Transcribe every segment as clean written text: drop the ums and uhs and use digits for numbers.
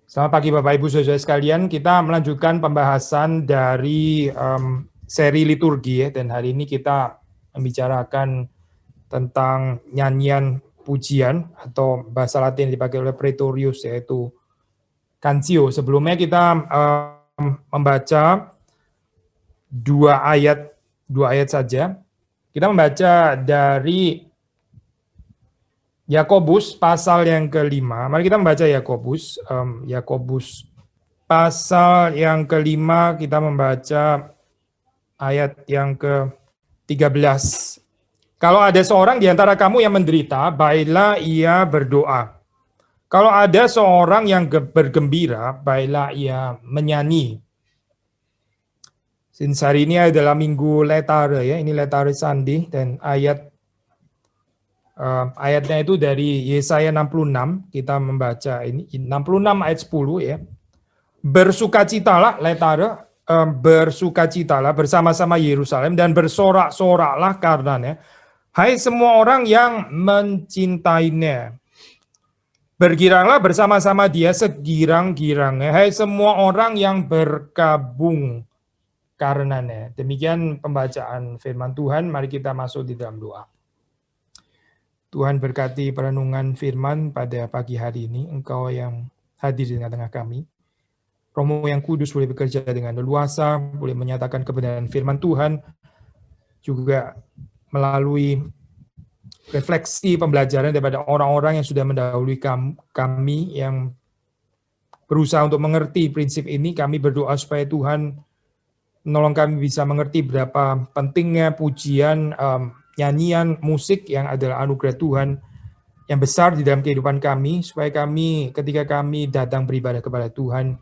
Selamat pagi Bapak Ibu Saudara sekalian, kita melanjutkan pembahasan dari seri liturgi ya, dan hari ini kita membicarakan tentang nyanyian pujian atau bahasa Latin yang dipakai oleh Pretorius yaitu Cancio. Sebelumnya kita membaca dua ayat saja. Kita membaca dari Yakobus pasal yang kelima. Mari kita membaca Yakobus. Yakobus pasal yang kelima, kita membaca ayat yang ke-13. Kalau ada seorang di antara kamu yang menderita, baiklah ia berdoa. Kalau ada seorang yang bergembira, baiklah ia menyanyi. Since hari ini adalah minggu letare ya, ini letare Sunday, dan ayatnya itu dari Yesaya 66, kita membaca ini 66 ayat 10 ya. Bersukacitalah letare, bersukacitalah bersama-sama Yerusalem dan bersorak-soraklah karenanya. Hai semua orang yang mencintainya. Bergiranglah bersama-sama dia segirang-girangnya. Hai semua orang yang berkabung karenanya. Demikian pembacaan firman Tuhan, mari kita masuk di dalam doa. Tuhan berkati perenungan firman pada pagi hari ini, Engkau yang hadir di tengah-tengah kami. Roh-Mu yang kudus boleh bekerja dengan leluasa, boleh menyatakan kebenaran firman Tuhan, juga melalui refleksi pembelajaran daripada orang-orang yang sudah mendahului kami, yang berusaha untuk mengerti prinsip ini. Kami berdoa supaya Tuhan menolong kami bisa mengerti berapa pentingnya pujian, nyanyian, musik yang adalah anugerah Tuhan yang besar di dalam kehidupan kami, supaya kami ketika kami datang beribadah kepada Tuhan,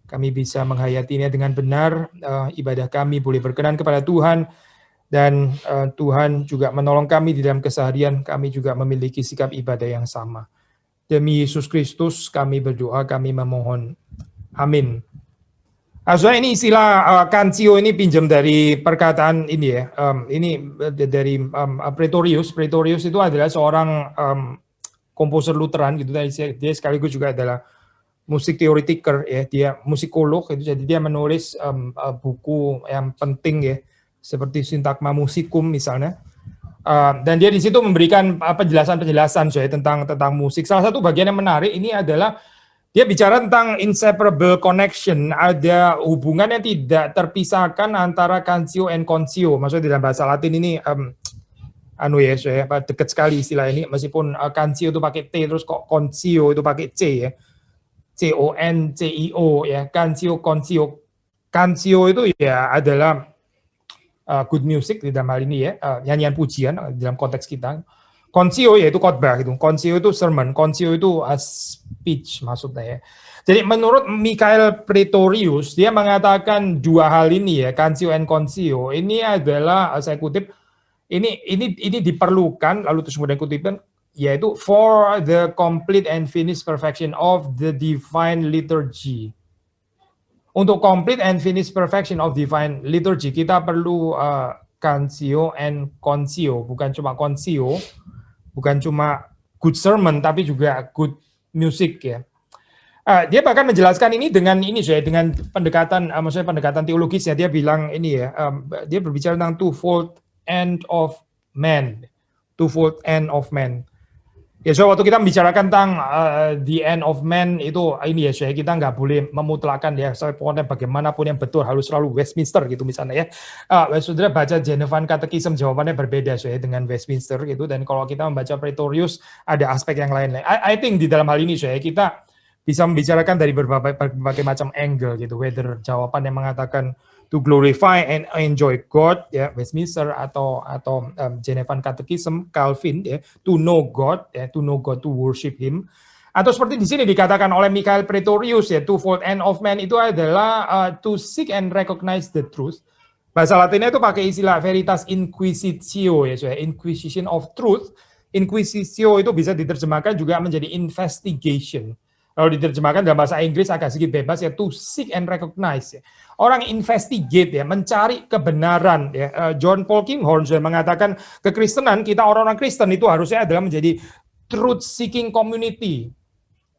kami bisa menghayatinya dengan benar, ibadah kami boleh berkenan kepada Tuhan, dan Tuhan juga menolong kami di dalam keseharian, kami juga memiliki sikap ibadah yang sama. Demi Yesus Kristus kami berdoa, kami memohon. Amin. Soalnya ini istilah Cancio ini pinjam dari perkataan ini ya, ini dari Pretorius. Pretorius itu adalah seorang komposer Lutheran gitu, dia sekaligus juga adalah musik teoretiker ya, dia musikolog itu, jadi dia menulis buku yang penting ya, seperti Syntagma Musicum misalnya. Dan dia di situ memberikan penjelasan-penjelasan tentang musik. Salah satu bagian yang menarik ini adalah dia bicara tentang inseparable connection, ada hubungan yang tidak terpisahkan antara Cancio and Concio. Maksudnya dalam bahasa Latin ini dekat sekali istilah ini, meskipun Cancio itu pakai T, terus kok Concio itu pakai C ya. C-O-N-C-I-O ya, Cancio, Concio. Cancio itu ya adalah good music di dalam hal ini ya, nyanyian pujian dalam konteks kita. Concio yaitu khotbah gitu. Concio itu sermon, Concio itu speech maksudnya ya. Jadi menurut Michael Pretorius, dia mengatakan dua hal ini ya, Cancio and Concio. Ini adalah, saya kutip, ini diperlukan, lalu terus kemudian kutipan, yaitu for the complete and finished perfection of the divine liturgy. Untuk complete and finished perfection of divine liturgy, kita perlu Cancio and Concio, bukan cuma Concio, bukan cuma good sermon, tapi juga good music ya. Dia bahkan menjelaskan ini dengan pendekatan, maksudnya pendekatan teologis ya. Dia bilang ini ya, dia berbicara tentang twofold end of man, twofold end of man. Ya, so waktu kita membicarakan tentang the end of man itu ini ya, so kita nggak boleh memutlakkan ya, so pokoknya bagaimanapun yang betul harus selalu Westminster gitu misalnya ya. Saudara baca Genevan Catechism jawabannya berbeda so ya dengan Westminster gitu, dan kalau kita membaca Pretorius ada aspek yang lain. I think di dalam hal ini so ya kita bisa membicarakan dari berbagai macam angle gitu, whether jawaban yang mengatakan to glorify and enjoy God ya, Westminster, atau Genevan Catechism Calvin ya, to know God ya, to know God, to worship Him, atau seperti di sini dikatakan oleh Michael Pretorius ya, twofold end of man itu adalah to seek and recognize the truth. Bahasa Latinnya itu pakai istilah veritas inquisitio ya, so, inquisition of truth. Inquisitio itu bisa diterjemahkan juga menjadi investigation. Kalau diterjemahkan dalam bahasa Inggris agak sedikit bebas ya, to seek and recognize ya. Orang investigate ya, mencari kebenaran ya. John Paul Kinghorn sudah mengatakan kekristenan, kita orang-orang Kristen itu harusnya adalah menjadi truth seeking community.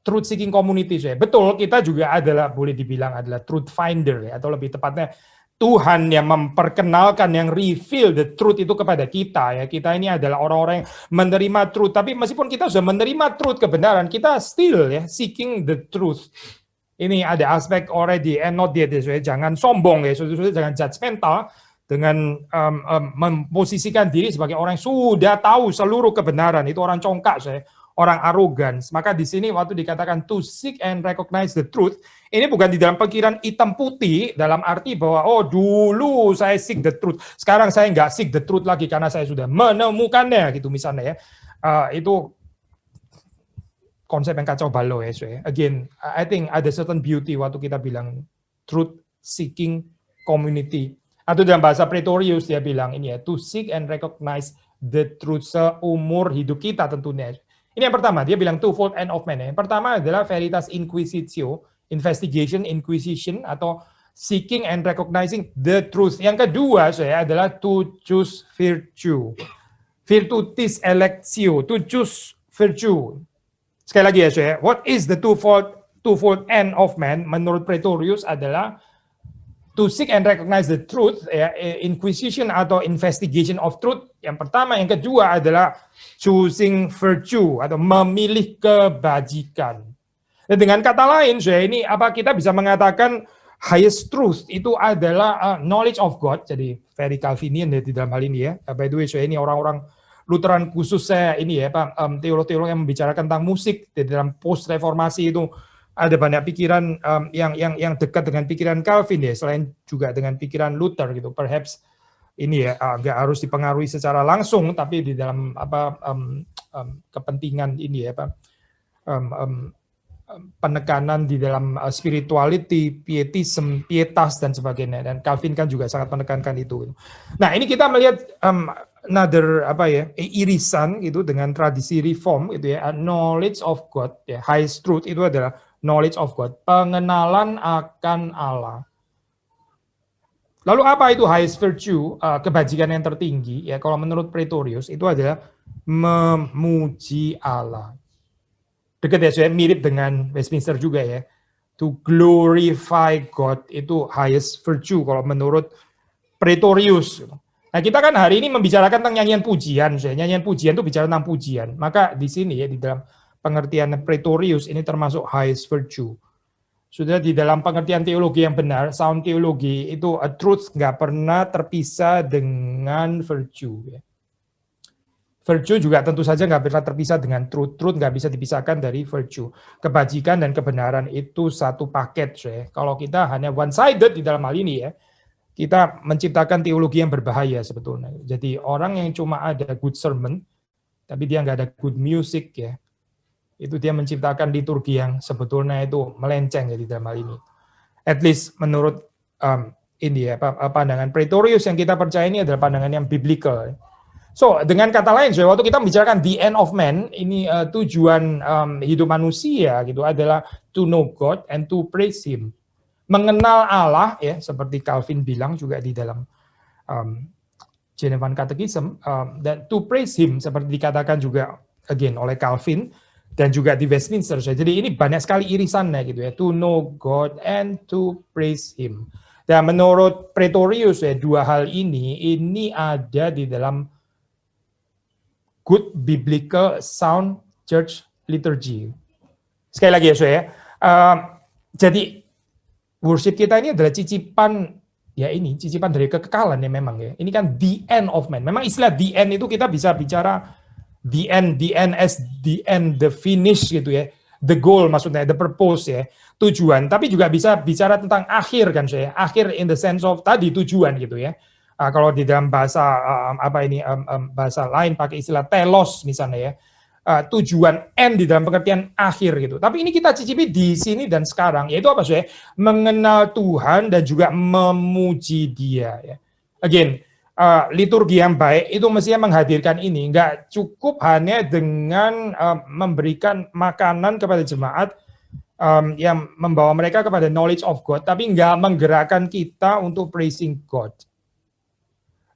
truth seeking community. Betul, kita juga adalah boleh dibilang adalah truth finder ya, atau lebih tepatnya Tuhan yang memperkenalkan, yang reveal the truth itu kepada kita ya. Kita ini adalah orang-orang yang menerima truth, tapi meskipun kita sudah menerima truth, kebenaran, kita still ya seeking the truth. Ini ada aspek already and not yet, jangan sombong ya, jangan judgmental dengan memposisikan diri sebagai orang yang sudah tahu seluruh kebenaran. Itu orang congkak, orang arogan. Maka di sini waktu dikatakan to seek and recognize the truth, ini bukan di dalam pikiran hitam putih dalam arti bahwa oh dulu saya seek the truth, sekarang saya nggak seek the truth lagi karena saya sudah menemukannya gitu misalnya ya. Itu konsep yang kacau balau ya. Again, I think ada certain beauty waktu kita bilang truth seeking community. Atau dalam bahasa Pretorius dia bilang ini ya, to seek and recognize the truth seumur hidup kita tentunya. Ini yang pertama, dia bilang twofold end of man. Yang pertama adalah veritas inquisitio, investigation, inquisition, atau seeking and recognizing the truth. Yang kedua adalah to choose virtue. Virtutis electio, to choose virtue. Sekali lagi ya, what is the twofold end of man menurut Pretorius adalah to seek and recognize the truth, ya, inquisition atau investigation of truth. Yang pertama, yang kedua adalah choosing virtue atau memilih kebajikan. Dan dengan kata lain, ini apa kita bisa mengatakan highest truth itu adalah knowledge of God. Jadi very Calvinian ya di dalam hal ini ya. By the way, ini orang-orang Lutheran khusus saya ini ya Pak, teolog-teolog yang membicarakan tentang musik di dalam post reformasi itu ada banyak pikiran yang dekat dengan pikiran Calvin ya, selain juga dengan pikiran Luther gitu. Perhaps ini ya nggak harus dipengaruhi secara langsung, tapi di dalam kepentingan ini ya Pak, penekanan di dalam spirituality, pietism, pietas dan sebagainya. Dan Calvin kan juga sangat menekankan itu. Nah ini kita melihat another irisan gitu dengan tradisi reform gitu ya, knowledge of God ya, highest truth itu adalah knowledge of God, pengenalan akan Allah. Lalu apa itu highest virtue, kebajikan yang tertinggi ya, kalau menurut Pretorius itu adalah memuji Allah. Dekat ya, saya mirip dengan Westminster juga ya, to glorify God itu highest virtue kalau menurut Pretorius. Nah, kita kan hari ini membicarakan tentang nyanyian pujian. Nyanyian pujian itu bicara tentang pujian. Maka di sini ya, di dalam pengertian Pretorius ini termasuk highest virtue. Sudah di dalam pengertian teologi yang benar, sound teologi itu a truth nggak pernah terpisah dengan virtue. Ya. Virtue juga tentu saja nggak pernah terpisah dengan truth. Truth nggak bisa dipisahkan dari virtue. Kebajikan dan kebenaran itu satu paket. Ya. Kalau kita hanya one-sided di dalam hal ini ya, kita menciptakan teologi yang berbahaya sebetulnya. Jadi orang yang cuma ada good sermon, tapi dia nggak ada good music ya, itu dia menciptakan liturgi yang sebetulnya itu melenceng ya di dalam hal ini. At least menurut ini ya pandangan Pretorius yang kita percaya ini adalah pandangan yang biblical. So dengan kata lain, waktu kita membicarakan the end of man, ini tujuan hidup manusia gitu adalah to know God and to praise Him. Mengenal Allah ya, seperti Calvin bilang juga di dalam Genevan Catechism, dan to praise Him seperti dikatakan juga again oleh Calvin dan juga di Westminster. Jadi ini banyak sekali irisannya gitu ya, to know God and to praise Him. Dan menurut Pretorius ya, dua hal ini ada di dalam good biblical sound church liturgy. Sekali lagi ya, jadi worship kita ini adalah cicipan dari kekekalan ya memang ya. Ini kan the end of man. Memang istilah the end itu kita bisa bicara the end as the end, the finish gitu ya. The goal maksudnya, the purpose ya, tujuan. Tapi juga bisa bicara tentang akhir kan saya. Akhir in the sense of tadi tujuan gitu ya. Kalau di dalam bahasa bahasa lain pakai istilah telos misalnya ya. Tujuan end di dalam pengertian akhir gitu. Tapi ini kita cicipi di sini dan sekarang, yaitu apa sih? Mengenal Tuhan dan juga memuji Dia. Ya. Again, liturgi yang baik itu mestinya menghadirkan ini. Nggak cukup hanya dengan memberikan makanan kepada jemaat yang membawa mereka kepada knowledge of God, tapi nggak menggerakkan kita untuk praising God.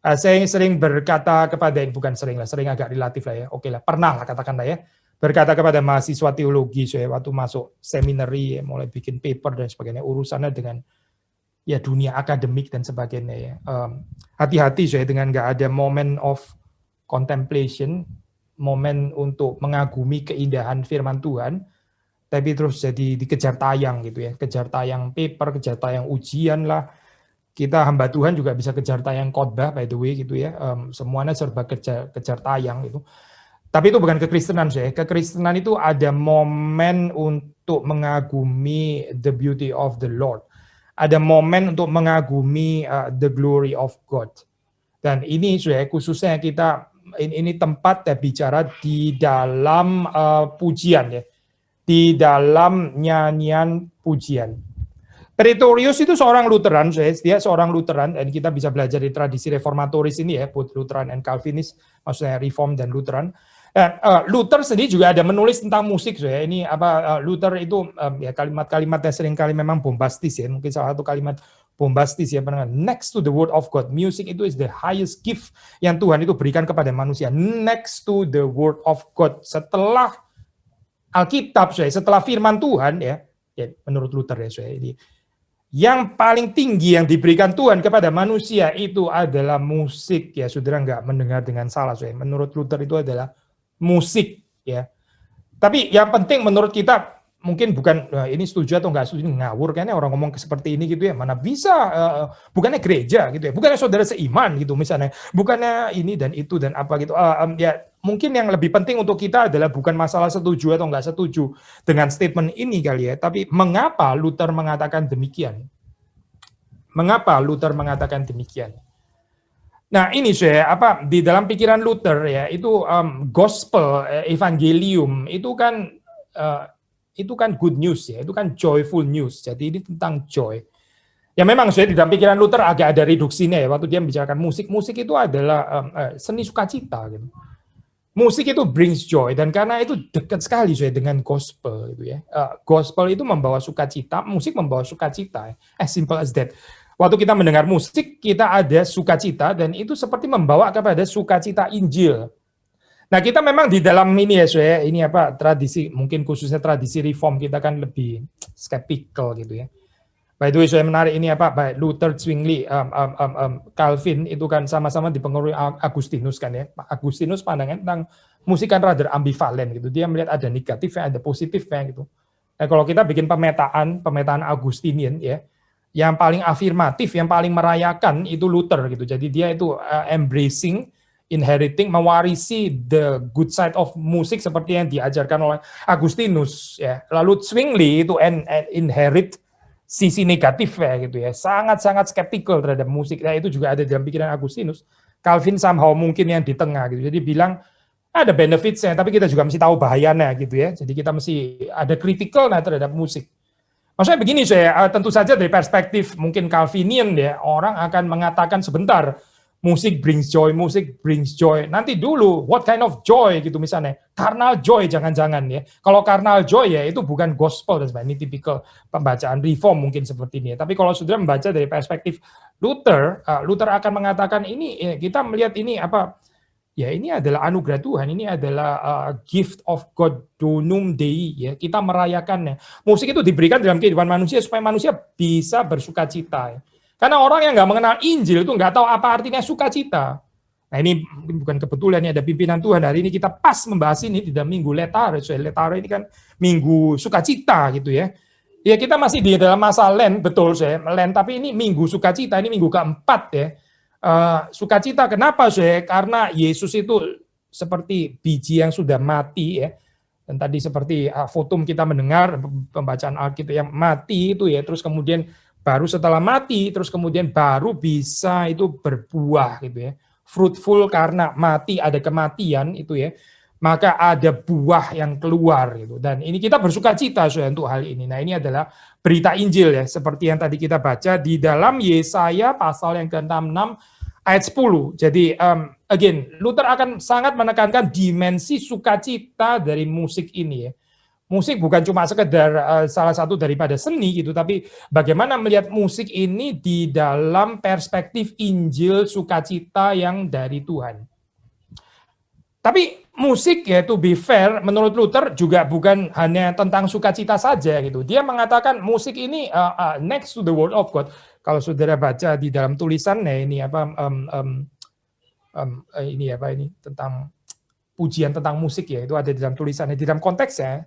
Saya sering berkata kepada, bukan sering lah, sering agak relatif lah ya, oke lah, pernah lah katakanlah ya, berkata kepada mahasiswa teologi saya waktu masuk seminari, mulai bikin paper dan sebagainya, urusannya dengan ya dunia akademik dan sebagainya ya. Hati-hati saya dengan nggak ada moment of contemplation, momen untuk mengagumi keindahan firman Tuhan, tapi terus jadi dikejar tayang gitu ya, kejar tayang paper, kejar tayang ujian lah. Kita hamba Tuhan juga bisa kejar tayang khotbah by the way gitu ya, semuanya serba kejar tayang gitu. Tapi itu bukan kekristenan saya. Kekristenan itu ada momen untuk mengagumi the beauty of the Lord. Ada momen untuk mengagumi the glory of God. Dan ini saya khususnya kita ini tempat ya bicara di dalam pujian ya. Di dalam nyanyian pujian. Pretorius itu seorang Lutheran, dia seorang Lutheran, dan kita bisa belajar di tradisi reformatoris ini ya, both Lutheran and Calvinis, maksudnya Reform dan Lutheran. Luther sendiri juga ada menulis tentang musik, ya. Ini Luther itu ya kalimat-kalimatnya seringkali memang bombastis ya, mungkin salah satu kalimat bombastis ya, next to the word of God, music itu is the highest gift yang Tuhan itu berikan kepada manusia, next to the word of God, setelah Alkitab, setelah firman Tuhan ya menurut Luther ya, ini yang paling tinggi yang diberikan Tuhan kepada manusia itu adalah musik ya, saudara nggak mendengar dengan salah, menurut Luther itu adalah musik ya. Tapi yang penting menurut kita mungkin bukan ini setuju atau nggak setuju, ngawur kayaknya orang ngomong seperti ini gitu ya, mana bisa bukannya gereja gitu ya, bukannya saudara seiman gitu misalnya, bukannya ini dan itu dan apa gitu, ya mungkin yang lebih penting untuk kita adalah bukan masalah setuju atau nggak setuju dengan statement ini kali ya, tapi mengapa Luther mengatakan demikian? Mengapa Luther mengatakan demikian? Nah ini saya di dalam pikiran Luther ya itu gospel, evangelium itu kan good news ya, itu kan joyful news. Jadi ini tentang joy. Ya memang saya di dalam pikiran Luther agak ada reduksinya ya, waktu dia membicarakan musik itu adalah seni sukacita gitu. Musik itu brings joy, dan karena itu dekat sekali saya dengan gospel gitu ya. Gospel itu membawa sukacita, musik membawa sukacita, as simple as that. Waktu kita mendengar musik, kita ada sukacita, dan itu seperti membawa kepada sukacita Injil. Nah, kita memang di dalam ini ya, saya ini tradisi, mungkin khususnya tradisi Reform kita kan lebih skeptical gitu ya. By the way, saya menarik ini baik Luther, Zwingli, Calvin itu kan sama-sama dipengaruhi Agustinus kan ya. Agustinus pandangan tentang musik kan rather ambivalen gitu. Dia melihat ada negatifnya, ada positifnya gitu. Nah, kalau kita bikin pemetaan Agustinian ya, yang paling afirmatif, yang paling merayakan itu Luther gitu. Jadi dia itu embracing, inheriting, mewarisi the good side of musik seperti yang diajarkan oleh Agustinus ya. Lalu Zwingli itu inherit sisi negatif ya gitu ya. Sangat-sangat skeptical terhadap musik. Nah, itu juga ada dalam pikiran Agustinus. Calvin somehow mungkin yang di tengah gitu. Jadi bilang ada benefitsnya, tapi kita juga mesti tahu bahayanya gitu ya. Jadi kita mesti ada critical terhadap musik. Maksudnya begini saya, tentu saja dari perspektif mungkin Calvinian ya, orang akan mengatakan sebentar, musik brings joy. Nanti dulu, what kind of joy gitu misalnya, carnal joy jangan-jangan ya. Kalau carnal joy ya itu bukan gospel dan sebagainya, ini tipikal pembacaan Reform mungkin seperti ini. Tapi kalau saudara membaca dari perspektif Luther, Luther akan mengatakan ini, kita melihat ini ya ini adalah anugerah Tuhan, ini adalah gift of God, donum Dei ya. Kita merayakannya. Musik itu diberikan dalam kehidupan manusia supaya manusia bisa bersukacita ya. Karena orang yang nggak mengenal Injil itu nggak tahu apa artinya sukacita. Nah ini bukan kebetulan ya, ada pimpinan Tuhan hari ini kita pas membahas ini di dalam minggu Letare. Letare ini kan minggu sukacita gitu ya. Ya kita masih di dalam masa Lent, betul saya Lent, tapi ini minggu sukacita, ini minggu keempat ya. Sukacita kenapa saya? Karena Yesus itu seperti biji yang sudah mati ya. Dan tadi seperti fotum kita mendengar pembacaan Alkitab yang mati itu ya, terus kemudian baru setelah mati, terus kemudian baru bisa itu berbuah gitu ya. Fruitful karena mati, ada kematian itu ya. Maka ada buah yang keluar gitu. Dan ini kita bersukacita untuk hal ini. Nah ini adalah berita Injil ya. Seperti yang tadi kita baca di dalam Yesaya pasal yang ke-66 ayat 10. Jadi again, Luther akan sangat menekankan dimensi sukacita dari musik ini ya. Musik bukan cuma sekedar salah satu daripada seni gitu, tapi bagaimana melihat musik ini di dalam perspektif Injil sukacita yang dari Tuhan. Tapi musik ya, to be fair, menurut Luther juga bukan hanya tentang sukacita saja gitu. Dia mengatakan musik ini next to the word of God. Kalau saudara baca di dalam tulisannya ini apa ini tentang pujian tentang musik ya, itu ada di dalam tulisannya, di dalam konteksnya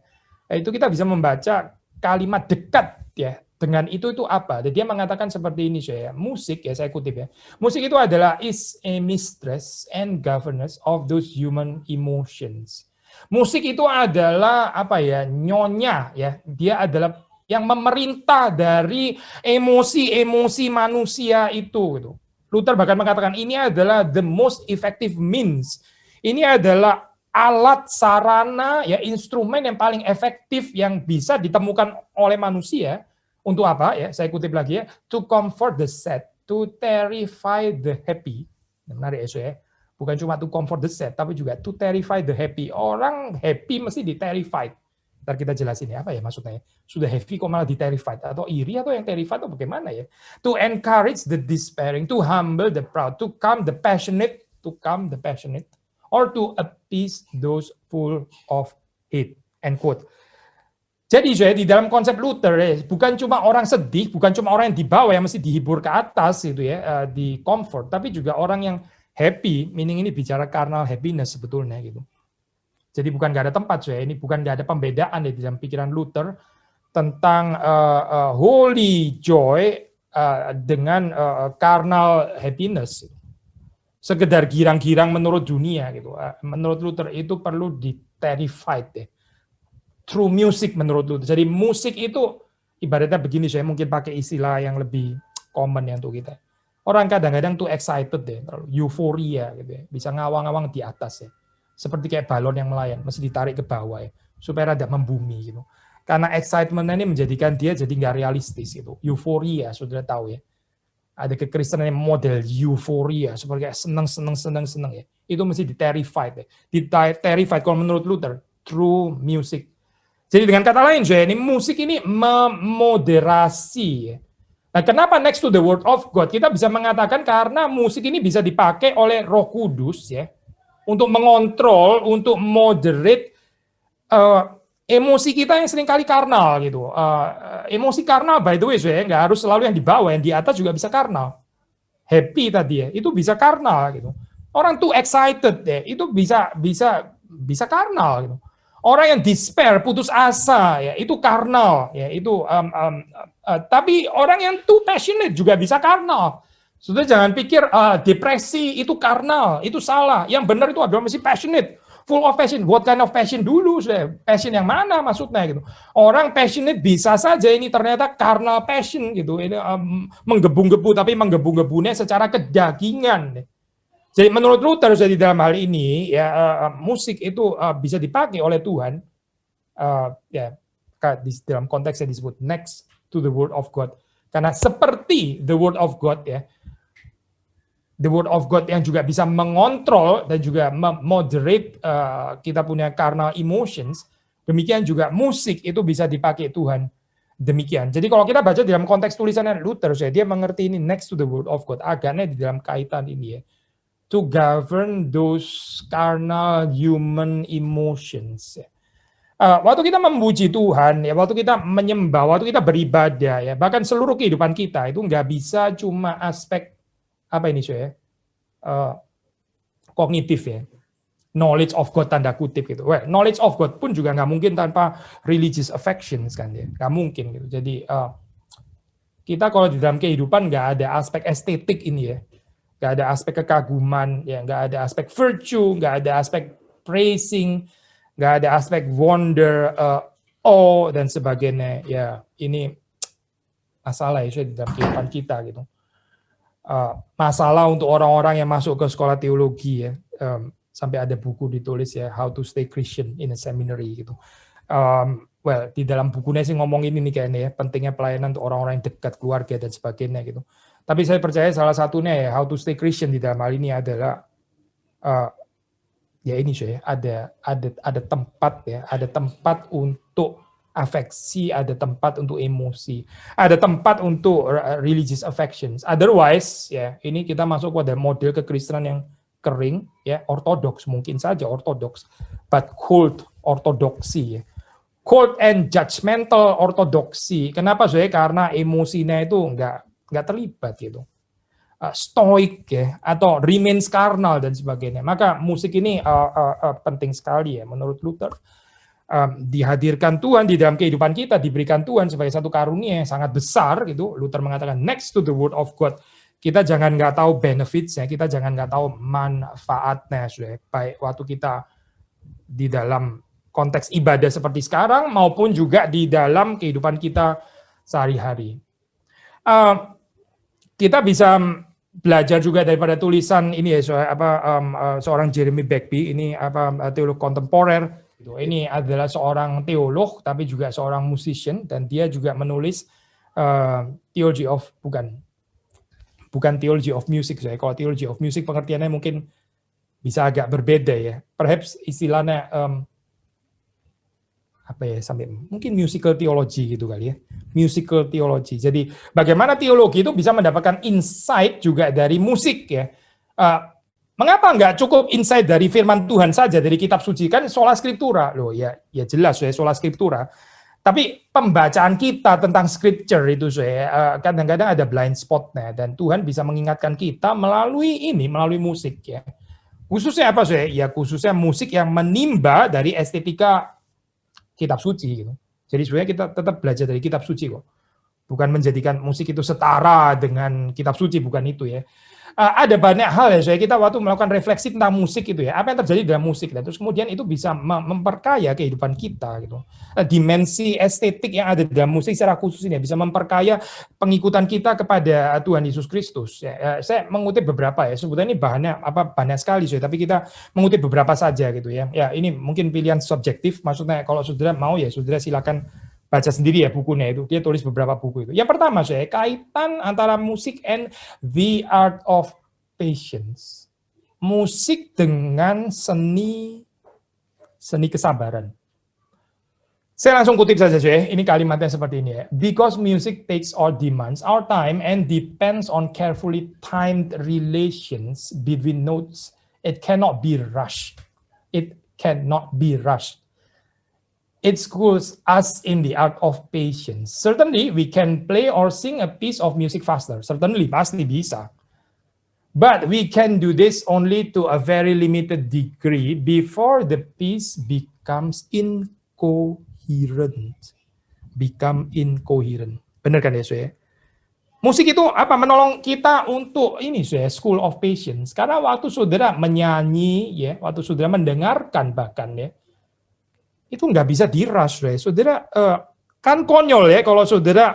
itu kita bisa membaca kalimat dekat ya dengan itu apa. Dan dia mengatakan seperti ini saya, musik ya, saya kutip ya. Musik itu adalah is a mistress and governess of those human emotions. Musik itu adalah apa ya, nyonya ya. Dia adalah yang memerintah dari emosi-emosi manusia itu gitu. Luther bahkan mengatakan ini adalah the most effective means. Ini adalah alat, sarana, ya instrumen yang paling efektif yang bisa ditemukan oleh manusia. Untuk apa ya? Saya kutip lagi ya. To comfort the sad, to terrify the happy. Menarik ya. Bukan cuma to comfort the sad, tapi juga to terrify the happy. Orang happy mesti di-terrified. Ntar kita jelasin ya, apa ya maksudnya. Sudah happy kok malah di-terrified. Atau iri atau yang terrified atau bagaimana ya. To encourage the despairing, to humble the proud, to calm the passionate, or to appease those full of hate. End quote. Jadi saya di dalam konsep Luther bukan cuma orang sedih, bukan cuma orang yang di bawah yang mesti dihibur ke atas gitu ya, di comfort, tapi juga orang yang happy, meaning ini bicara carnal happiness sebetulnya gitu. Jadi bukan nggak ada tempat saya, ini bukan nggak ada pembedaan di dalam pikiran Luther tentang holy joy dengan carnal happiness. Sekedar girang-girang menurut dunia gitu. Menurut Luther itu perlu di-terrified deh. Through music menurut Luther. Jadi musik itu ibaratnya begini, saya mungkin pakai istilah yang lebih common ya untuk kita. Orang kadang-kadang tuh excited deh, euforia gitu ya. Bisa ngawang-ngawang di atas ya. Seperti kayak balon yang melayang, mesti ditarik ke bawah ya. Supaya rada membumi gitu. Karena excitement ini menjadikan dia jadi nggak realistis gitu. Euforia, sudah tahu ya. Ada kekristenan yang model euforia, seperti kayak seneng ya. Itu mesti di-terrified ya. Di-terrified kalau menurut Luther, through music. Jadi dengan kata lain, ini musik ini memoderasi. Ya. Nah, kenapa next to the word of God? Kita bisa mengatakan karena musik ini bisa dipakai oleh Roh Kudus ya untuk mengontrol, untuk moderate emosi kita yang seringkali karnal gitu. Emosi karnal by the way, nggak harus selalu yang di bawah, yang di atas juga bisa karnal. Happy tadi ya, itu bisa karnal gitu. Orang tuh excited ya, itu bisa karnal gitu. Orang yang despair, putus asa, ya itu karnal, ya itu. Tapi orang yang too passionate juga bisa karnal. Sudah jangan pikir depresi itu karnal, itu salah. Yang benar itu adalah mesti passionate, full of passion. What kind of passion dulu? Sudah passion yang mana maksudnya gitu? Orang passionate bisa saja ini ternyata karnal passion gitu. Ini menggebu-gebu, tapi menggebu-gebunya secara kedagingan. Jadi menurut Luther di dalam hal ini ya musik itu bisa dipakai oleh Tuhan ya di dalam konteks yang disebut next to the word of God, karena seperti the word of God ya, the word of God yang juga bisa mengontrol dan juga moderate kita punya carnal emotions, demikian juga musik itu bisa dipakai Tuhan demikian. Jadi kalau kita baca dalam konteks tulisannya Luther dia mengerti ini next to the word of God, agaknya di dalam kaitan ini ya, to govern those carnal human emotions. Waktu kita memuji Tuhan, ya, waktu kita menyembah, waktu kita beribadah, ya, bahkan seluruh kehidupan kita itu nggak bisa cuma aspek apa ini kognitif ya, knowledge of God tanda kutip gitu. Well, knowledge of God pun juga nggak mungkin tanpa religious affections kan ya, nggak mungkin gitu. Jadi kita kalau di dalam kehidupan nggak ada aspek estetik ini ya. Nggak ada aspek kekaguman, ya nggak ada aspek virtue, nggak ada aspek praising, nggak ada aspek wonder, awe dan sebagainya. Ya ini masalah ya di dalam kehidupan kita gitu. Masalah untuk orang-orang yang masuk ke sekolah teologi ya, sampai ada buku ditulis ya How to Stay Christian in a Seminary gitu. Well di dalam bukunya sih ngomongin ini kayaknya ya, pentingnya pelayanan untuk orang-orang yang dekat keluarga dan sebagainya gitu. Tapi saya percaya salah satunya ya How to Stay Christian di dalam hal ini adalah ya ini ada tempat ya, ada tempat untuk afeksi, ada tempat untuk emosi, ada tempat untuk religious affections. Otherwise ya ini kita masuk pada model kekristenan yang kering, ya ortodoks mungkin saja ortodoks, but cold ortodoksi, ya. Cold and judgmental ortodoksi. Kenapa saya? Karena emosinya itu nggak terlibat gitu. Stoik ya, atau remains carnal dan sebagainya. Maka musik ini penting sekali ya menurut Luther. Dihadirkan Tuhan di dalam kehidupan kita, diberikan Tuhan sebagai satu karunia yang sangat besar gitu. Luther mengatakan next to the word of God. Kita jangan nggak tahu benefitsnya, kita jangan nggak tahu manfaatnya, baik waktu kita di dalam konteks ibadah seperti sekarang maupun juga di dalam kehidupan kita sehari-hari. Kita bisa belajar juga daripada tulisan ini ya, seorang Jeremy Begbie, ini teolog kontemporer. Ini adalah seorang teolog tapi juga seorang musician, dan dia juga menulis theology of bukan theology of music. Kalau theology of music pengertiannya mungkin bisa agak berbeda ya. Perhaps istilahnya mungkin musical theology gitu kali ya. Musical theology. Jadi bagaimana teologi itu bisa mendapatkan insight juga dari musik ya. Mengapa nggak cukup insight dari firman Tuhan saja, dari kitab suci? Kan sola scriptura loh ya jelas ya sola scriptura. Tapi pembacaan kita tentang scripture itu kadang-kadang ada blind spotnya, dan Tuhan bisa mengingatkan kita melalui musik ya. Khususnya apa ya khususnya musik yang menimba dari estetika kitab suci gitu. Jadi sebenarnya kita tetap belajar dari kitab suci kok. Bukan menjadikan musik itu setara dengan kitab suci, bukan itu ya. Ada banyak hal ya, kita waktu melakukan refleksi tentang musik itu ya, apa yang terjadi dalam musik, dan terus kemudian itu bisa memperkaya kehidupan kita gitu. Dimensi estetik yang ada dalam musik secara khusus ini bisa memperkaya pengikutan kita kepada Tuhan Yesus Kristus. Ya, saya mengutip beberapa ya, sebetulnya ini bahannya banyak sekali tapi kita mengutip beberapa saja gitu ya. Ya ini mungkin pilihan subjektif, maksudnya kalau saudara mau ya saudara silakan baca sendiri ya bukunya itu. Dia tulis beberapa buku itu. Yang pertama kaitan antara musik and the art of patience. Musik dengan seni kesabaran. Saya langsung kutip saja ini kalimatnya seperti ini ya. Because music takes or demands our time and depends on carefully timed relations between notes, it cannot be rushed. It cannot be rushed. It schools us in the art of patience. Certainly, we can play or sing a piece of music faster. Certainly, pasti bisa. But we can do this only to a very limited degree before the piece becomes incoherent. Benar kan ya, Musik itu menolong kita untuk ini school of patience. Karena waktu saudara menyanyi ya, waktu saudara mendengarkan bahkan ya, itu nggak bisa dirush, saudara. Kan konyol ya kalau saudara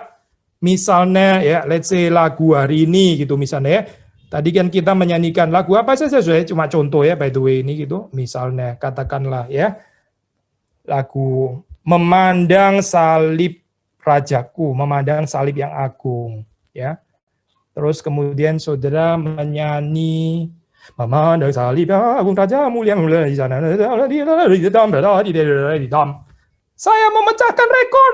misalnya ya, let's say lagu hari ini gitu misalnya ya. Tadi kan kita menyanyikan lagu apa saja, cuma contoh ya, by the way ini gitu. Misalnya katakanlah ya, lagu Memandang Salib Rajaku, memandang salib yang agung, ya. Terus kemudian saudara menyanyi memandang salib agung Raja mulia di sana. Saya memecahkan rekor.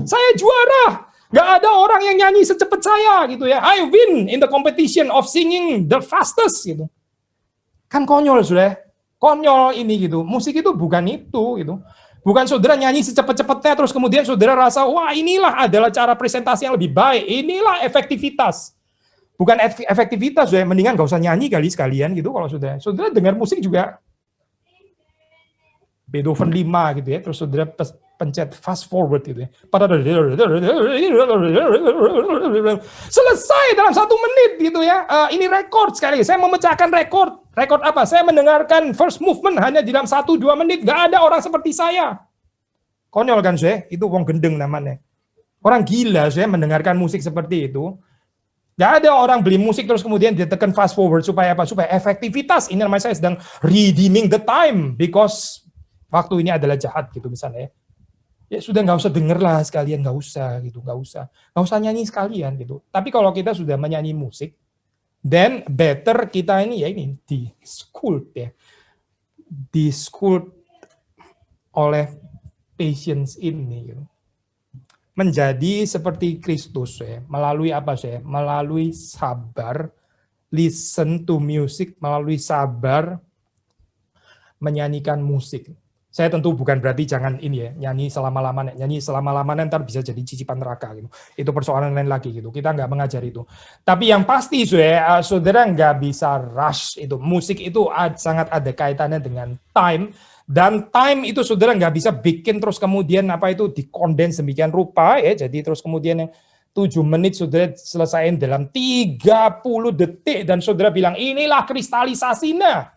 Saya juara. Gak ada orang yang nyanyi secepat saya gitu ya. I win in the competition of singing the fastest gitu. Kan konyol sudah. Konyol ini gitu. Musik itu bukan itu gitu. Bukan saudara nyanyi secepat-cepatnya terus kemudian saudara rasa wah inilah adalah cara presentasi yang lebih baik. Inilah efektivitas. Bukan efektivitas, mendingan gak usah nyanyi kali sekalian gitu kalau saudara dengar musik juga Beethoven 5 gitu ya, terus saudara pencet fast forward gitu ya. Selesai dalam 1 menit gitu ya. Ini rekor sekali. Saya memecahkan rekor. Rekor apa? Saya mendengarkan first movement hanya dalam 1-2 menit. Gak ada orang seperti saya. Konyol kan itu wong gendeng namanya. Orang gila mendengarkan musik seperti itu. Gak ada orang beli musik terus kemudian dia tekan fast forward supaya apa? Supaya efektivitas. Ini namanya saya sedang redeeming the time because waktu ini adalah jahat gitu misalnya ya. Ya sudah nggak usah denger lah sekalian, nggak usah nyanyi sekalian gitu. Tapi kalau kita sudah menyanyi musik, then better kita ini ya ini di school oleh patience ini gitu. Menjadi seperti Kristus melalui apa melalui sabar listen to music melalui sabar menyanyikan musik. Saya tentu bukan berarti jangan ini ya, nyanyi selama-lamanya ntar bisa jadi cicipan neraka gitu. Itu persoalan lain lagi gitu. Kita nggak mengajar itu. Tapi yang pasti saudara nggak bisa rush itu. Musik itu sangat ada kaitannya dengan time, dan time itu saudara nggak bisa bikin terus kemudian apa itu dikondens demikian rupa ya. Jadi terus kemudian yang 7 menit saudara selesaiin dalam 30 detik dan saudara bilang inilah kristalisasinya.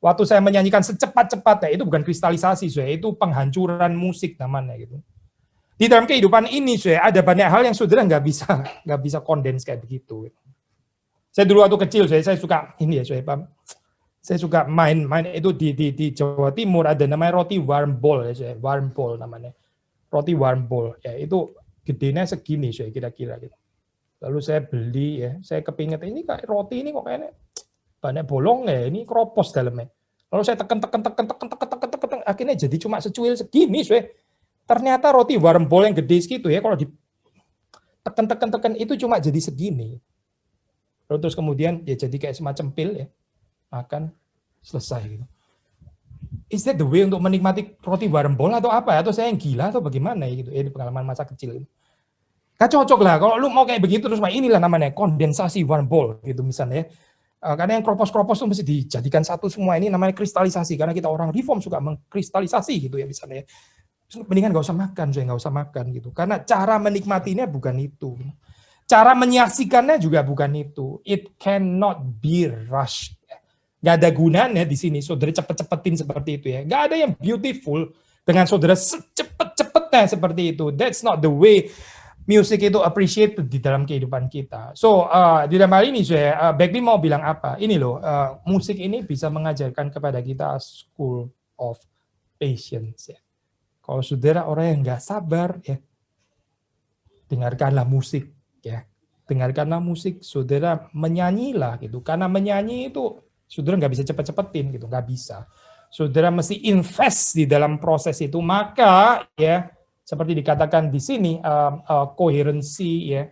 Waktu saya menyanyikan secepat-cepatnya, itu bukan kristalisasi, itu penghancuran musik namanya gitu. Di dalam kehidupan ini, ada banyak hal yang saudara nggak bisa kondens kayak begitu. Saya dulu waktu kecil, saya suka ini ya, saya suka main itu di Jawa Timur ada namanya roti warm ball ya, warm ball namanya, roti warm ball ya, itu gedenya segini, kira-kira gitu. Lalu saya beli ya, saya kepinget ini kayak roti ini kok kayaknya banyak bolong ya, ini keropos dalamnya. Lalu saya tekan, akhirnya jadi cuma secuil segini, ternyata roti warm ball yang gede segitu ya, kalau ditekan itu cuma jadi segini. Lalu terus kemudian ya jadi kayak semacam pil ya, makan selesai gitu. Is that the way untuk menikmati roti warm ball atau apa? Atau saya yang gila atau bagaimana ya gitu? Ini pengalaman masa kecil. Gak cocok lah kalau lu mau kayak begitu terus inilah namanya kondensasi warm ball gitu misalnya ya. Karena yang kropos-kropos itu mesti dijadikan satu semua, ini namanya kristalisasi, karena kita orang reform suka mengkristalisasi gitu ya misalnya. Mendingan nggak usah makan, nggak usah makan gitu. Karena cara menikmatinya bukan itu. Cara menyaksikannya juga bukan itu. It cannot be rushed. Nggak ada gunanya di sini, saudara cepet-cepetin seperti itu ya. Nggak ada yang beautiful dengan saudara secepet-cepetnya seperti itu. That's not the way music itu appreciate di dalam kehidupan kita. So, di dalam hal ini, Becky mau bilang apa? Ini loh, musik ini bisa mengajarkan kepada kita school of patience. Ya. Kalau saudara orang yang nggak sabar, ya, dengarkanlah musik. Ya. Dengarkanlah musik, saudara menyanyilah gitu. Karena menyanyi itu, saudara nggak bisa cepet-cepetin gitu, nggak bisa. Saudara mesti invest di dalam proses itu, maka ya, seperti dikatakan di sini, coherency, ya,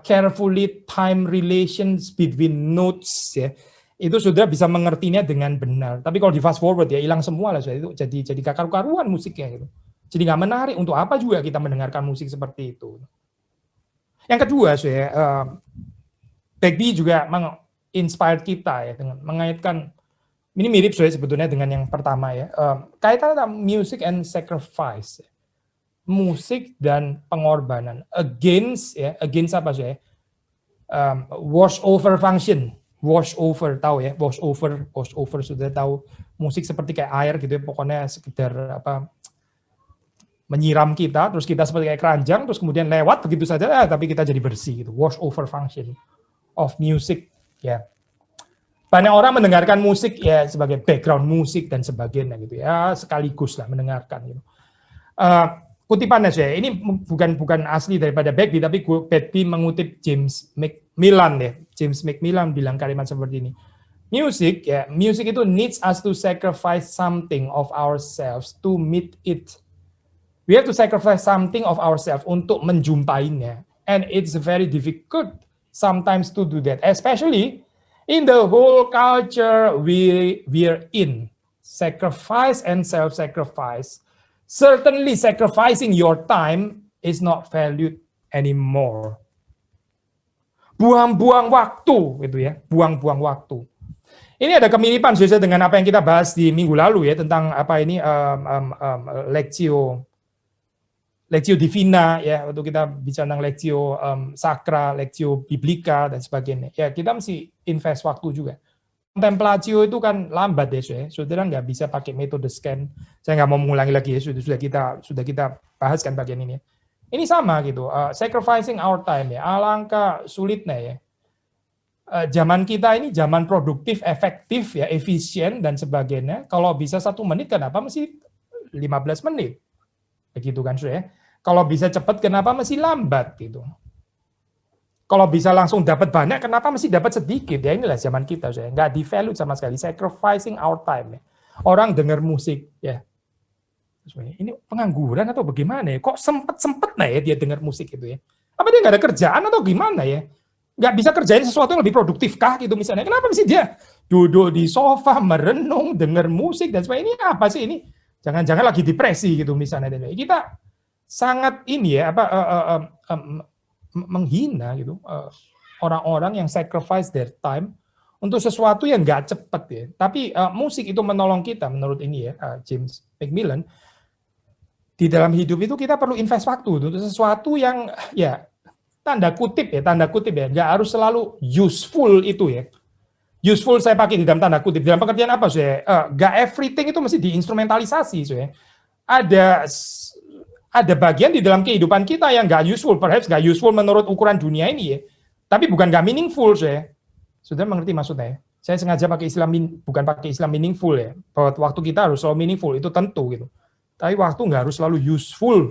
carefully time relations between notes, ya, itu sudah bisa mengertinya dengan benar. Tapi kalau di fast forward ya hilang semua lah, itu jadi kakar-karuan musiknya gitu. Jadi nggak menarik. Untuk apa juga kita mendengarkan musik seperti itu? Yang kedua, Begbie juga menginspire kita ya dengan mengaitkan. Ini mirip sebetulnya dengan yang pertama ya. Kaitan music and sacrifice. Musik dan pengorbanan against apa wash over function, wash over tahu ya, wash over sudah tahu, musik seperti kayak air gitu ya, pokoknya sekedar apa menyiram kita, terus kita seperti kayak keranjang, terus kemudian lewat begitu saja, tapi kita jadi bersih gitu, wash over function of music ya. Banyak orang mendengarkan musik ya sebagai background musik dan sebagainya gitu ya, sekaligus lah mendengarkan gitu. Kutipannya ini bukan asli daripada Begbie, tapi Begbie mengutip James Macmillan ya. James Macmillan bilang kalimat seperti ini. Music itu needs us to sacrifice something of ourselves to meet it. We have to sacrifice something of ourselves untuk menjumpainya, and it's very difficult sometimes to do that, especially in the whole culture we're in. Sacrifice and self-sacrifice. Certainly sacrificing your time is not valued anymore. Buang-buang waktu gitu ya, buang-buang waktu. Ini ada kemiripan sesuai dengan apa yang kita bahas di minggu lalu ya tentang apa ini Lectio Divina ya, waktu kita bicara tentang Lectio Sacra, Lectio Biblica dan sebagainya. Ya, kita mesti invest waktu juga. Contemplatio itu kan lambat ya, saudara nggak bisa pakai metode scan. Saya nggak mau mengulangi lagi ya, sudah kita bahas kan bagian ini. Ini sama gitu, sacrificing our time ya, alangkah sulitnya ya. Zaman kita ini zaman produktif, efektif ya, efisien dan sebagainya. Kalau bisa 1 menit, kenapa mesti 15 menit? Begitu kan ya. Kalau bisa cepat, kenapa mesti lambat gitu? Kalau bisa langsung dapat banyak, kenapa mesti dapat sedikit? Ya inilah zaman kita, nggak di-value sama sekali. Sacrificing our time. Ya. Orang dengar musik, ya. Ini pengangguran atau bagaimana ya? Kok sempet-sempet ya dia dengar musik itu ya? Apa dia nggak ada kerjaan atau gimana ya? nggak bisa kerjain sesuatu yang lebih produktif kah gitu misalnya. Kenapa sih dia duduk di sofa, merenung, denger musik dan sebagainya? Ini apa sih ini? Jangan-jangan lagi depresi gitu misalnya. Kita sangat ini ya menghina gitu orang-orang yang sacrifice their time untuk sesuatu yang nggak cepet ya. Tapi musik itu menolong kita menurut ini ya James McMillan. Di dalam hidup itu kita perlu invest waktu untuk sesuatu yang ya tanda kutip ya, nggak harus selalu useful itu ya. Useful saya pakai di dalam tanda kutip, dalam pengertian apa sih? Nggak everything itu mesti diinstrumentalisasi so ya. Ada bagian di dalam kehidupan kita yang nggak useful, perhaps nggak useful menurut ukuran dunia ini ya. Tapi bukan nggak meaningful so ya. Sudah mengerti maksudnya ya? Saya sengaja pakai istilah bukan pakai istilah meaningful ya. Bahwa waktu kita harus selalu meaningful, itu tentu gitu. Tapi waktu nggak harus selalu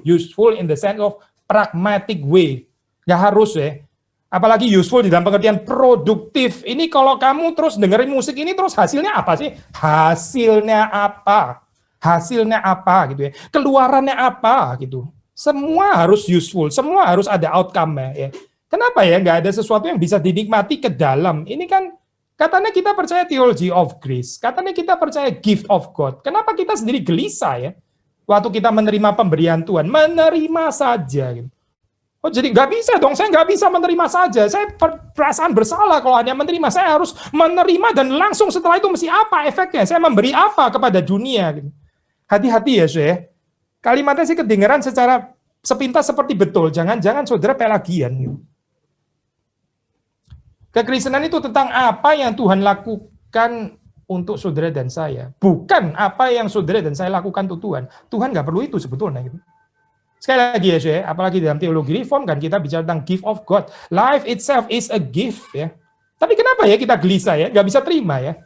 useful in the sense of pragmatic way. Nggak harus ya. Apalagi useful di dalam pengertian produktif. Ini kalau kamu terus dengerin musik ini terus hasilnya apa sih? Hasilnya apa? Hasilnya apa gitu ya? Keluarannya apa gitu? Semua harus useful, semua harus ada outcome-nya ya. Kenapa ya nggak ada sesuatu yang bisa dinikmati ke dalam? Ini kan katanya kita percaya theology of grace, katanya kita percaya gift of God. Kenapa kita sendiri gelisah ya? Waktu kita menerima pemberian Tuhan, menerima saja gitu. Oh jadi nggak bisa dong, saya nggak bisa menerima saja. Saya perasaan bersalah kalau hanya menerima. Saya harus menerima dan langsung setelah itu mesti apa efeknya? Saya memberi apa kepada dunia? Gitu. Hati-hati ya, Syekh. Kalimatnya sih kedengaran secara sepintas seperti betul. Jangan-jangan saudara pelagian. Gitu. Kekristenan itu tentang apa yang Tuhan lakukan untuk saudara dan saya. Bukan apa yang saudara dan saya lakukan untuk Tuhan. Tuhan nggak perlu itu sebetulnya. Gitu. Sekali lagi ya, Syekh, apalagi dalam teologi reform kan kita bicara tentang gift of God. Life itself is a gift ya. Tapi kenapa ya kita gelisah ya? Nggak bisa terima ya.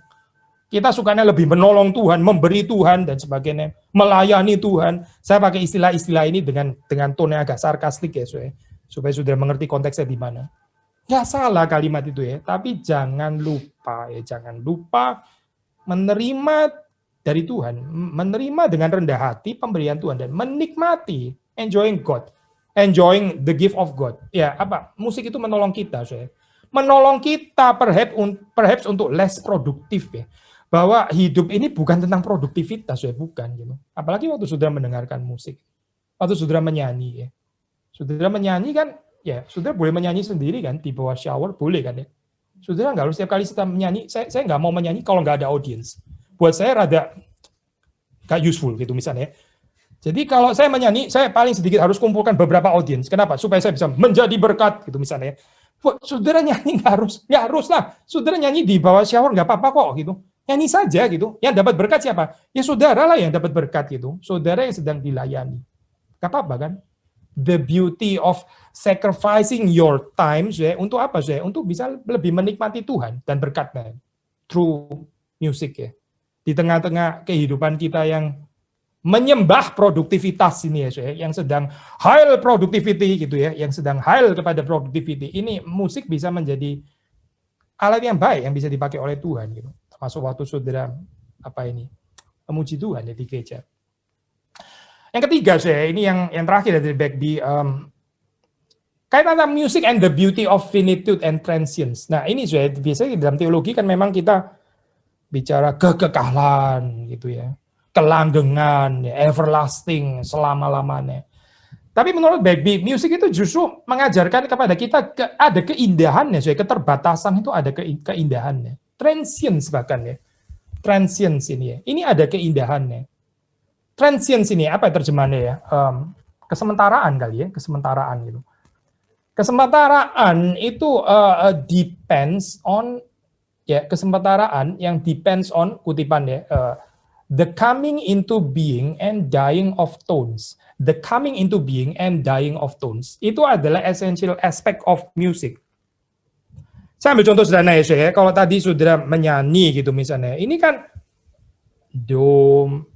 Kita sukanya lebih menolong Tuhan, memberi Tuhan dan sebagainya, melayani Tuhan. Saya pakai istilah-istilah ini dengan tone yang agak sarkastik ya, Syekh, supaya sudah mengerti konteksnya di mana. Nggak salah kalimat itu ya, tapi jangan lupa menerima dari Tuhan, menerima dengan rendah hati pemberian Tuhan dan menikmati. Enjoying God, enjoying the gift of God. Ya, apa? Musik itu menolong kita, saya. Menolong kita perhaps untuk less produktif ya. Bahwa hidup ini bukan tentang produktivitas, ya, bukan gitu. Apalagi waktu saudara mendengarkan musik. Waktu saudara menyanyi ya. Saudara menyanyi kan, ya, saudara boleh menyanyi sendiri kan di bawah shower, boleh kan ya. Saudara nggak harus setiap kali kita menyanyi, saya nggak mau menyanyi kalau nggak ada audience. Buat saya rada nggak useful gitu misalnya ya. Jadi kalau saya menyanyi, saya paling sedikit harus kumpulkan beberapa audiens. Kenapa? Supaya saya bisa menjadi berkat, gitu misalnya. Saudara nyanyi nggak harus lah. Saudara nyanyi di bawah shower nggak apa-apa kok, gitu. Nyanyi saja, gitu. Yang dapat berkat siapa? Ya saudara lah yang dapat berkat, gitu. Saudara yang sedang dilayani. Nggak apa-apa kan? The beauty of sacrificing your time, saya untuk apa, saya untuk bisa lebih menikmati Tuhan dan berkatnya through music ya. Di tengah-tengah kehidupan kita yang menyembah produktivitas ini ya, yang sedang high productivity gitu ya, yang sedang high kepada productivity, ini musik bisa menjadi alat yang baik yang bisa dipakai oleh Tuhan gitu. Termasuk waktu saudara memuji Tuhan ya di gereja. Yang ketiga saya ini yang terakhir dari Bagby, kaitan tentang music and the beauty of finitude and transience. Nah ini saya biasanya di dalam teologi kan memang kita bicara kekekalan gitu ya. Kelanggengan, everlasting, selama-lamanya. Tapi menurut Bagby, musik itu justru mengajarkan kepada kita ada keindahannya, keterbatasan itu ada keindahannya. Transience bahkan ya. Transience ini ya. Ini ada keindahannya. Transience ini apa terjemahannya ya? Kesementaraan kali ya, kesementaraan gitu. Kesementaraan itu depends on ya, kesementaraan yang depends on kutipan ya. The coming into being and dying of tones. The coming into being and dying of tones. Itu adalah essential aspect of music. Saya ambil contoh sederhana ya, Syekh. Kalau tadi saudara menyanyi gitu misalnya. Ini kan do,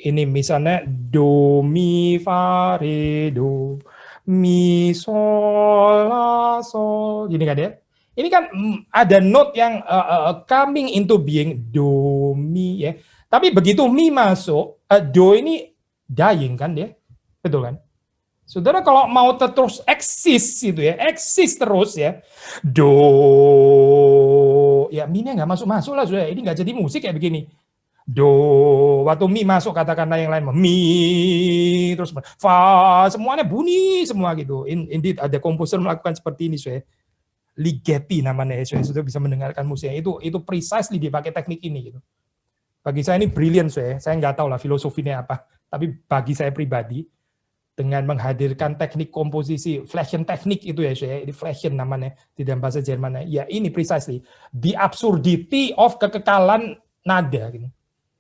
ini misalnya do, mi, fa, re, do, mi, sol, la, sol. Gini kan ya. Ini kan ada note yang coming into being, do, mi ya. Tapi begitu mi masuk, do ini dying kan dia, betul kan? Saudara kalau mau terus eksis gitu ya, eksis terus ya, do, ya mi-nya nggak masuk-masuk lah saudara, ini nggak jadi musik kayak begini. Do, waktu mi masuk katakanlah yang lain, mi, terus fa, semuanya bunyi semua gitu. Indeed ada komposer melakukan seperti ini saudara. Ligeti namanya ya, saudara sudah bisa mendengarkan musiknya. Itu precisely dipakai teknik ini gitu. Bagi saya ini brilliant saya nggak tahu lah filosofinya apa, tapi bagi saya pribadi, dengan menghadirkan teknik komposisi, Flächen teknik itu ya, ini Flächen namanya di dalam bahasa Jerman. Ya ini precisely the absurdity of kekekalan nada, gitu.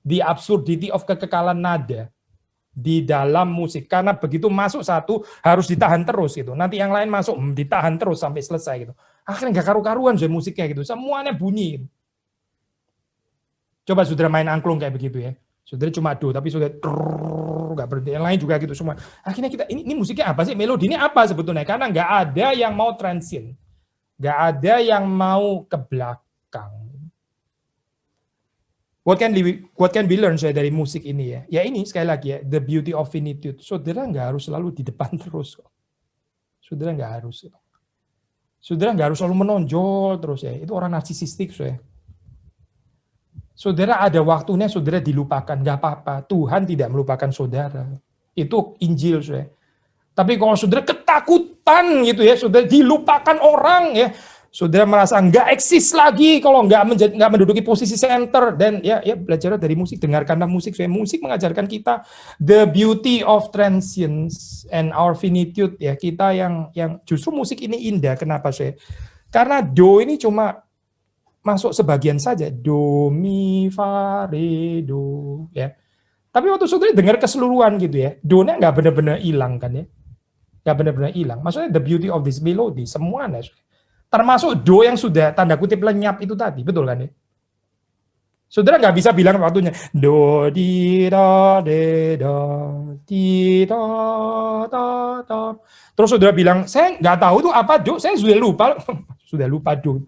The absurdity of kekekalan nada di dalam musik. Karena begitu masuk satu harus ditahan terus gitu. Nanti yang lain masuk ditahan terus sampai selesai gitu. Akhirnya nggak karu-karuan jadi musiknya gitu. Semuanya bunyi. Gitu. Coba saudara main angklung kayak begitu ya. Saudara cuma do, tapi saudara nggak berhenti. Yang lain juga gitu semua. Akhirnya kita ini musiknya apa sih? Melodinya apa sebetulnya? Karena nggak ada yang mau transient, nggak ada yang mau ke belakang. What can we learn dari musik ini ya? Ya ini sekali lagi ya, the beauty of finitude. Saudara nggak harus selalu di depan terus kok. Saudara nggak harus. Saudara nggak harus selalu menonjol terus ya. Itu orang narsisistik saya. Saudara ada waktunya saudara dilupakan, nggak apa-apa. Tuhan tidak melupakan saudara. Itu Injil, saudara. Tapi kalau saudara ketakutan gitu ya, saudara dilupakan orang ya, saudara merasa nggak eksis lagi kalau nggak menduduki posisi center, dan ya belajar dari musik, dengarkanlah musik. Saudara. Musik mengajarkan kita the beauty of transience and our finitude ya. Kita yang justru musik ini indah. Kenapa saudara? Karena do ini cuma masuk sebagian saja, do, mi, fa, re, do, ya. Tapi waktu saudara dengar keseluruhan gitu ya, do-nya nggak benar-benar hilang kan ya, nggak benar-benar hilang. Maksudnya the beauty of this melody, semuanya, termasuk do yang sudah tanda kutip lenyap itu tadi, betul kan ya? Saudara nggak bisa bilang waktunya do, di, da, de, da, di, da, da, da. Terus saudara bilang, saya nggak tahu itu apa do, saya sudah lupa, sudah lupa do.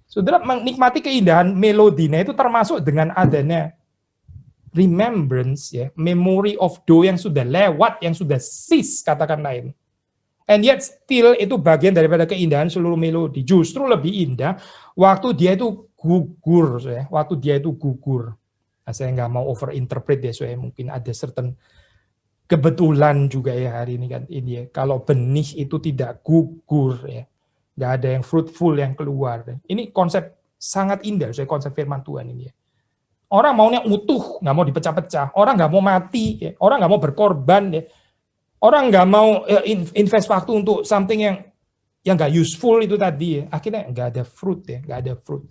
Saudara menikmati keindahan melodinya itu termasuk dengan adanya remembrance ya, memory of do yang sudah lewat, yang sudah cease katakan lain. And yet still itu bagian daripada keindahan seluruh melodi. Justru lebih indah waktu dia itu gugur ya, waktu dia itu gugur. Nah, saya nggak mau overinterpret ya, saya mungkin ada certain kebetulan juga ya hari ini kan ini ya. Kalau benih itu tidak gugur ya. Nggak ada yang fruitful yang keluar. Ini konsep sangat indah, saya konsep firman Tuhan ini ya. Orang maunya utuh, nggak mau dipecah-pecah. Orang nggak mau mati, ya. Orang nggak mau berkorban. Ya. Orang nggak mau invest waktu untuk something yang nggak useful itu tadi. Ya. Akhirnya nggak ada fruit, ya, nggak ada fruit.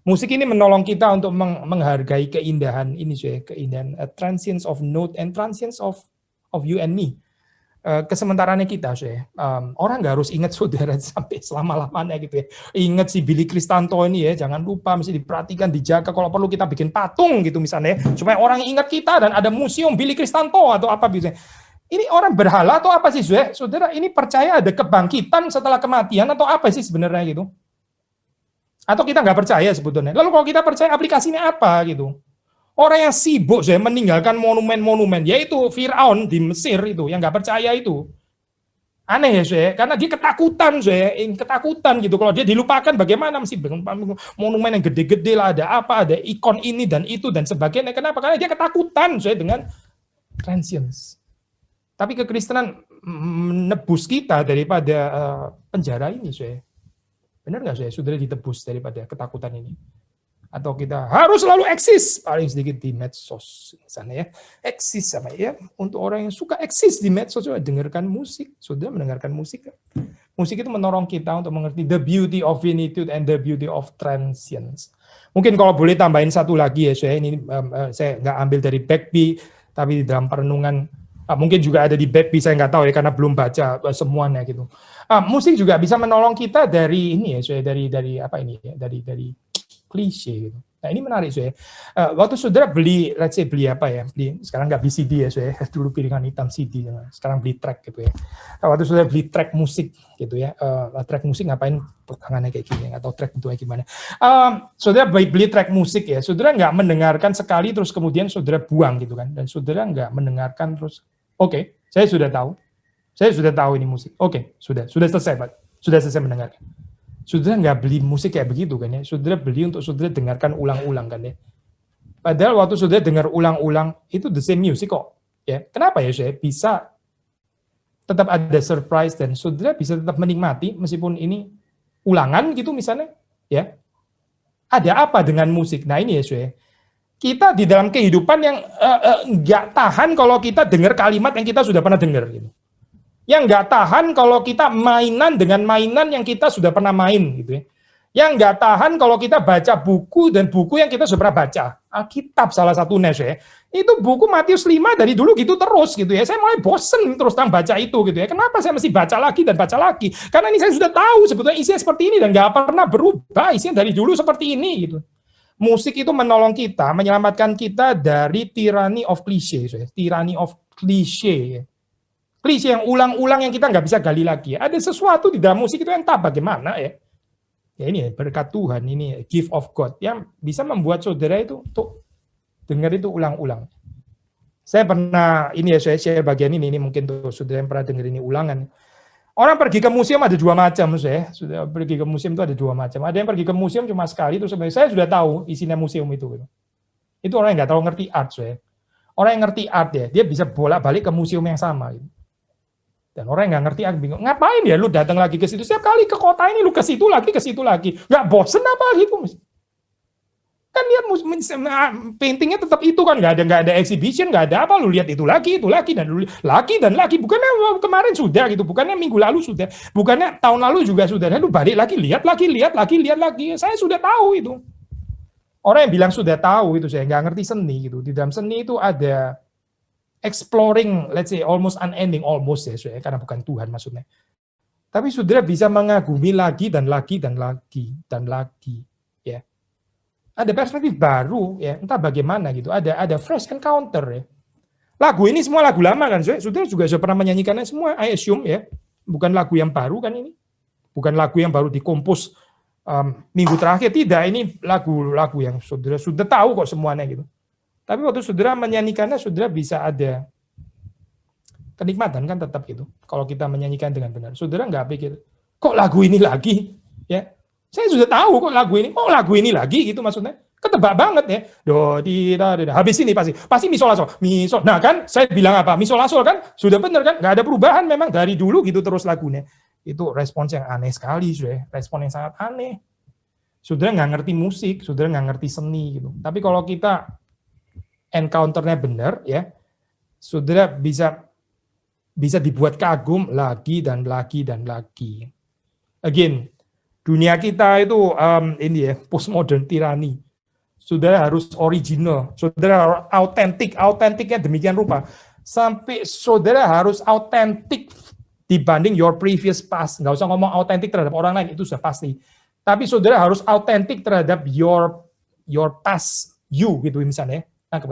Musik ini menolong kita untuk menghargai keindahan ini, ya. Keindahan transience of note and transience of you and me. Kesementaraannya kita, orang nggak harus ingat saudara sampai selama-lamanya gitu ya. Ingat si Billy Kristanto ini ya, jangan lupa, mesti diperhatikan, dijaga. Kalau perlu kita bikin patung gitu misalnya, supaya orang ingat kita dan ada museum Billy Kristanto atau apa biasanya. Ini orang berhala atau apa sih, saudara? Ini percaya ada kebangkitan setelah kematian atau apa sih sebenarnya gitu? Atau kita nggak percaya sebetulnya? Lalu kalau kita percaya, aplikasinya apa gitu? Orang yang sibuk saya meninggalkan monumen-monumen, yaitu Firaun di Mesir itu, yang nggak percaya itu. Aneh ya saya, karena dia ketakutan gitu. Kalau dia dilupakan, bagaimana mesti monumen yang gede-gede lah, ada apa, ada ikon ini dan itu dan sebagainya. Kenapa? Karena dia ketakutan saya dengan transience. Tapi kekristenan menebus kita daripada penjara ini saya. Benar nggak saya? Sudah ditebus daripada ketakutan ini. Atau kita harus selalu eksis, paling sedikit di medsos misalnya ya, eksis sama ya, untuk orang yang suka eksis di medsos, coba dengarkan musik. Sudah mendengarkan musik, musik itu menolong kita untuk mengerti the beauty of finitude and the beauty of transience. Mungkin kalau boleh tambahin satu lagi ya, saya ini saya nggak ambil dari Beckby, tapi di dalam perenungan mungkin juga ada di Beckby, saya nggak tahu ya karena belum baca semuanya gitu. Musik juga bisa menolong kita dari ini ya, saya dari apa ini ya, dari klise gitu. Nah ini menarik saya. Waktu saudara beli, let's say beli apa ya, sekarang nggak beli CD ya saya, dulu piringan hitam CD, sekarang beli track gitu ya. Waktu saudara beli track musik gitu ya, track musik ngapain tangannya kayak gini, atau track bentuknya gimana. Saudara beli track musik ya, saudara nggak mendengarkan sekali terus kemudian saudara buang gitu kan, dan saudara nggak mendengarkan terus, oke, saya sudah tahu. Saya sudah tahu ini musik. Oke, sudah selesai, Pak. Sudah selesai mendengarkan. Saudara nggak beli musik kayak begitu kan ya. Saudara beli untuk saudara dengarkan ulang-ulang kan ya. Padahal waktu saudara dengar ulang-ulang, itu the same music kok. Ya, kenapa ya saya bisa tetap ada surprise dan saudara bisa tetap menikmati meskipun ini ulangan gitu misalnya, ya. Ada apa dengan musik? Nah ini ya saya. Kita di dalam kehidupan yang nggak tahan kalau kita dengar kalimat yang kita sudah pernah dengar gitu. Yang nggak tahan kalau kita mainan dengan mainan yang kita sudah pernah main gitu ya. Yang nggak tahan kalau kita baca buku dan buku yang kita sudah pernah baca. Alkitab salah satunya ya. Itu buku Matius 5 dari dulu gitu terus gitu ya. Saya mulai bosen terus baca itu gitu ya. Kenapa saya mesti baca lagi dan baca lagi? Karena ini saya sudah tahu sebetulnya isinya seperti ini dan nggak pernah berubah. Isinya dari dulu seperti ini gitu. Musik itu menolong kita, menyelamatkan kita dari tyranny of cliche. Ya. Tyranny of cliche. Ya. Klise yang ulang-ulang yang kita nggak bisa gali lagi. Ada sesuatu di dalam musik itu yang tak bagaimana ya. Ya ini berkat Tuhan, ini gift of God yang bisa membuat saudara itu untuk dengar itu ulang-ulang. Saya pernah, ini ya saya share bagian ini mungkin tuh saudara yang pernah dengar ini ulangan. Orang pergi ke museum ada dua macam, saya sudah pergi ke museum itu ada dua macam. Ada yang pergi ke museum cuma sekali itu sebenarnya saya sudah tahu isinya museum itu. Itu orang yang nggak terlalu ngerti art, saya. Orang yang ngerti art ya, dia bisa bolak-balik ke museum yang sama. Gitu. Dan orang yang nggak ngerti, bingung. Ngapain ya lu datang lagi ke situ? Setiap kali ke kota ini lu ke situ lagi, ke situ lagi. Nggak bosen apa gitu? Kan dia paintingnya tetap itu kan, nggak ada exhibition, nggak ada apa. Lu lihat itu lagi dan lagi. Bukannya kemarin sudah gitu, bukannya minggu lalu sudah, bukannya tahun lalu juga sudah. Dan lu balik lagi, lihat lagi. Saya sudah tahu itu. Orang yang bilang sudah tahu itu saya nggak ngerti seni gitu. Di dalam seni itu ada exploring, let's say almost unending, almost ya, karena bukan Tuhan maksudnya. Tapi saudara bisa mengagumi lagi dan lagi, ya. Ada perspektif baru, ya, entah bagaimana gitu. Ada fresh encounter ya. Lagu ini semua lagu lama kan, saudara juga sudah pernah menyanyikannya semua, I assume ya. Bukan lagu yang baru kan ini, bukan lagu yang baru dikompos minggu terakhir, tidak. Ini lagu-lagu yang saudara sudah tahu kok semuanya gitu. Tapi waktu saudara menyanyikannya, saudara bisa ada kenikmatan kan tetap gitu. Kalau kita menyanyikan dengan benar, saudara nggak pikir, kok lagu ini lagi? Ya, saya sudah tahu kok lagu ini lagi gitu maksudnya. Ketebak banget ya. Do di da. Habis ini pasti mi sol la sol. Mi sol. Nah kan, saya bilang apa? Mi sol la sol kan sudah benar kan? Nggak ada perubahan memang dari dulu gitu terus lagunya. Itu respons yang aneh sekali, sudah. Respon yang sangat aneh. Saudara nggak ngerti musik, saudara nggak ngerti seni gitu. Tapi kalau kita encounter-nya benar ya, saudara bisa dibuat kagum lagi dan lagi. Again, dunia kita itu ini ya, postmodern tirani. Saudara harus original, saudara autentiknya demikian rupa. Sampai saudara harus autentik dibanding your previous past. Nggak usah ngomong autentik terhadap orang lain, itu sudah pasti. Tapi saudara harus autentik terhadap your past you gitu misalnya. Nah,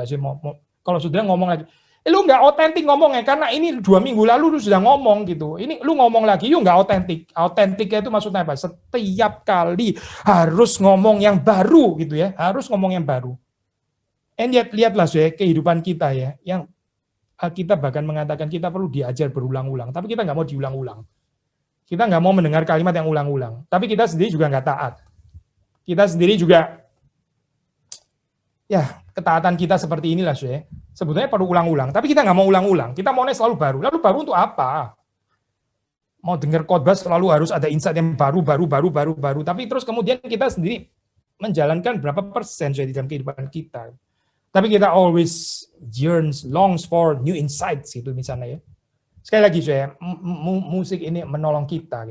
kalau saudara ngomong lagi, lu nggak otentik ngomongnya karena ini 2 minggu lalu lu sudah ngomong gitu. Ini lu ngomong lagi, yuk nggak otentik. Autentiknya itu maksudnya apa? Setiap kali harus ngomong yang baru gitu ya, harus ngomong yang baru. And lihatlah saya kehidupan kita ya, yang kita bahkan mengatakan kita perlu diajar berulang-ulang, tapi kita nggak mau diulang-ulang. Kita nggak mau mendengar kalimat yang ulang-ulang, tapi kita sendiri juga nggak taat. Kita sendiri juga ya, ketaatan kita seperti inilah, saya. Sebetulnya perlu ulang-ulang, tapi kita nggak mau ulang-ulang. Kita maunya selalu baru. Lalu baru untuk apa? Mau dengar khotbah selalu harus ada insight yang baru. Tapi terus kemudian kita sendiri menjalankan berapa persen di dalam kehidupan kita. Tapi kita always longs for new insights gitu misalnya ya. Sekali lagi saya, musik ini menolong kita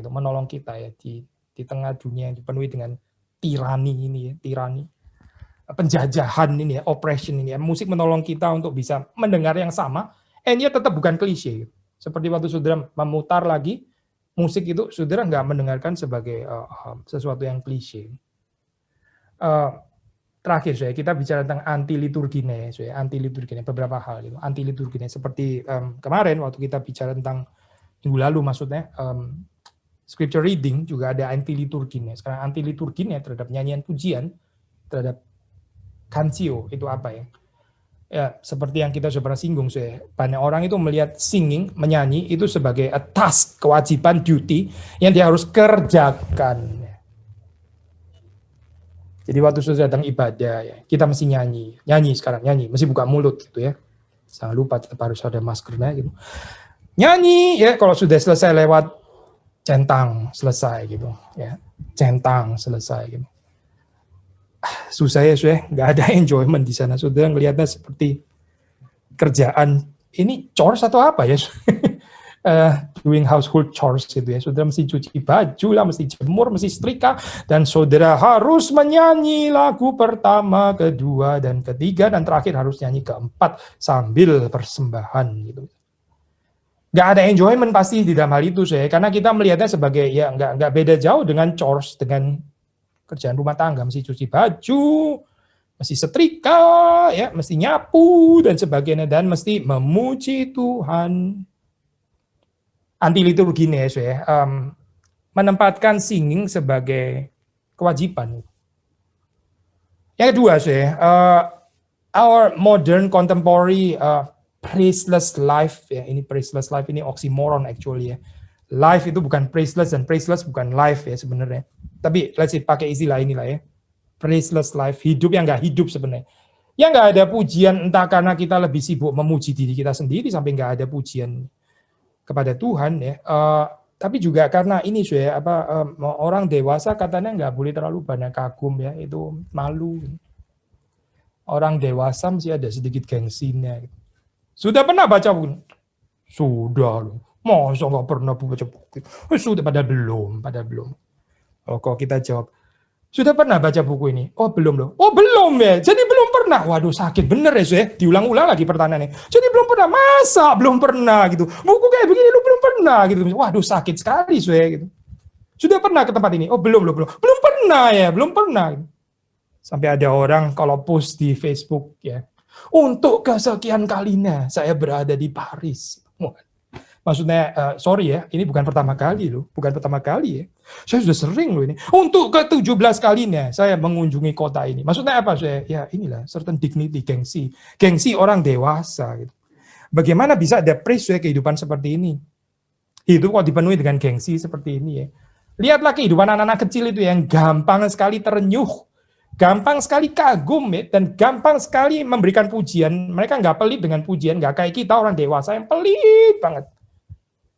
ya di tengah dunia yang dipenuhi dengan tirani ini ya, tirani. Penjajahan ini ya, oppression ini ya. Musik menolong kita untuk bisa mendengar yang sama, and yet tetap bukan klise. Seperti waktu saudara memutar lagi, musik itu saudara nggak mendengarkan sebagai sesuatu yang klise. Terakhir, saya kita bicara tentang anti liturgine, beberapa hal gitu. Anti liturgine seperti kemarin waktu kita bicara tentang minggu lalu, maksudnya scripture reading juga ada anti liturgine. Sekarang anti liturgine terhadap nyanyian pujian, terhadap kansio itu apa ya? Ya, seperti yang kita sudah pernah singgung, banyak orang itu melihat singing, menyanyi itu sebagai a task, kewajiban, duty yang dia harus kerjakan. Jadi waktu sudah datang ibadah, ya, kita mesti nyanyi sekarang, mesti buka mulut gitu ya. Jangan lupa tetap harus ada maskernya gitu. Nyanyi ya, kalau sudah selesai lewat centang selesai gitu ya, centang selesai gitu. Susah ya, nggak ada enjoyment di sana. Sudah ngelihatnya seperti kerjaan ini chores atau apa ya? Doing household chores gitu ya. Saudara mesti cuci baju lah, mesti jemur, mesti setrika, dan saudara harus menyanyi lagu pertama, kedua, dan ketiga, dan terakhir harus nyanyi keempat sambil persembahan gitu. Nggak ada enjoyment pasti di dalam hal itu, karena kita melihatnya sebagai ya nggak beda jauh dengan chores, dengan kerjaan rumah tangga, mesti cuci baju, mesti setrika, ya, mesti nyapu dan sebagainya, dan mesti memuji Tuhan. Anti liturgi nih ya, menempatkan singing sebagai kewajiban. Yang kedua our modern contemporary praiseless life, ya, ini praiseless life ini oxymoron actually ya. Life itu bukan praiseless dan praiseless bukan life ya sebenarnya. Tapi let's say pakai istilah inilah ya. Praiseless life, hidup yang nggak hidup sebenarnya. Yang nggak ada pujian, entah karena kita lebih sibuk memuji diri kita sendiri sampai nggak ada pujian kepada Tuhan ya. Tapi juga karena ini orang dewasa katanya nggak boleh terlalu banyak kagum ya, itu malu. Orang dewasa mesti ada sedikit gengsinya. Sudah pernah baca buku? Sudah loh. Masa nggak pernah baca buku? Sudah, pada belum. Oh, kok kita jawab, sudah pernah baca buku ini? Oh belum loh. Oh belum ya. Jadi belum pernah. Waduh sakit bener ya. Diulang-ulang lagi pertanyaannya. Jadi belum pernah. Masa belum pernah gitu? Buku kayak begini lu belum pernah gitu. Waduh sakit sekali gitu. Sudah pernah ke tempat ini? Oh belum loh belum. Belum pernah ya. Belum pernah. Sampai ada orang kalau post di Facebook ya. Untuk kesekian kalinya saya berada di Paris. Maksudnya, sorry ya, ini bukan pertama kali loh, bukan pertama kali ya. Saya sudah sering loh ini. Untuk ke-17 kalinya saya mengunjungi kota ini. Maksudnya apa? Ya inilah, certain dignity, gengsi orang dewasa. Gitu. Bagaimana bisa ada praise kehidupan seperti ini? Hidup kok dipenuhi dengan gengsi seperti ini ya. Lihatlah kehidupan anak-anak kecil itu yang gampang sekali terenyuh, gampang sekali kagum ya, dan gampang sekali memberikan pujian. Mereka nggak pelit dengan pujian, nggak kayak kita orang dewasa yang pelit banget.